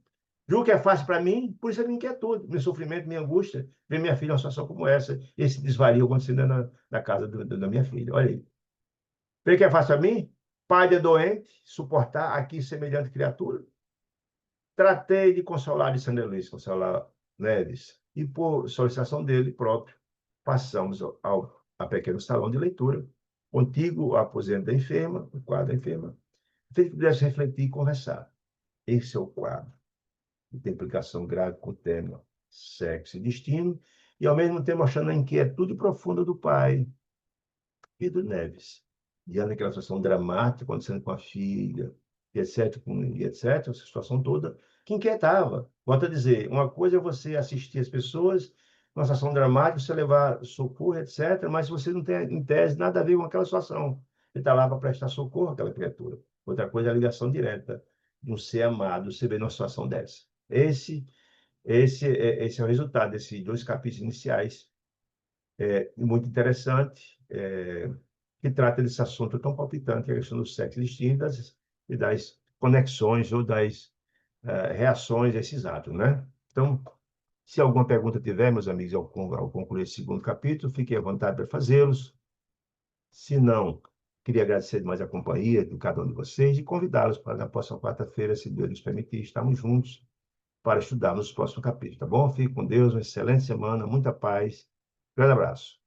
Julgo que é fácil para mim, por isso é minha inquietude, meu sofrimento, minha angústia, ver minha filha em uma situação como essa, esse desvario acontecendo na casa da minha filha. Olha aí. Vê que é fácil para mim? Pai de doente, suportar aqui semelhante criatura. Tratei de consolar de Sandra Luiz, consolar Neves, e por solicitação dele próprio, passamos a pequeno salão de leitura, contíguo ao aposento da enferma, o quadro da enferma, fez que pudesse refletir e conversar. Esse é o quadro, que tem implicação grave com o tema sexo e destino, e ao mesmo tempo mostrando a inquietude profunda do pai, Pedro Neves, diante daquela situação dramática acontecendo com a filha, e etc., essa situação toda que inquietava. Volto a dizer, uma coisa é você assistir as pessoas numa situação dramática, você levar socorro, etc., mas você não tem, em tese, nada a ver com aquela situação. Ele está lá para prestar socorro àquela criatura. Outra coisa é a ligação direta de um ser amado, você vê numa situação dessa. Esse é o resultado desses dois capítulos iniciais, muito interessante, que trata desse assunto tão palpitante, que é a questão do sexo distintas e das conexões ou das reações a esses atos, né? Então, se alguma pergunta tiver, meus amigos, ao concluir esse segundo capítulo, fiquem à vontade para fazê-los. Se não, queria agradecer mais a companhia de cada um de vocês e convidá-los para na próxima quarta-feira, se Deus nos permitir, estarmos juntos para estudarmos os próximos capítulos, tá bom? Fique com Deus, uma excelente semana, muita paz. Grande abraço.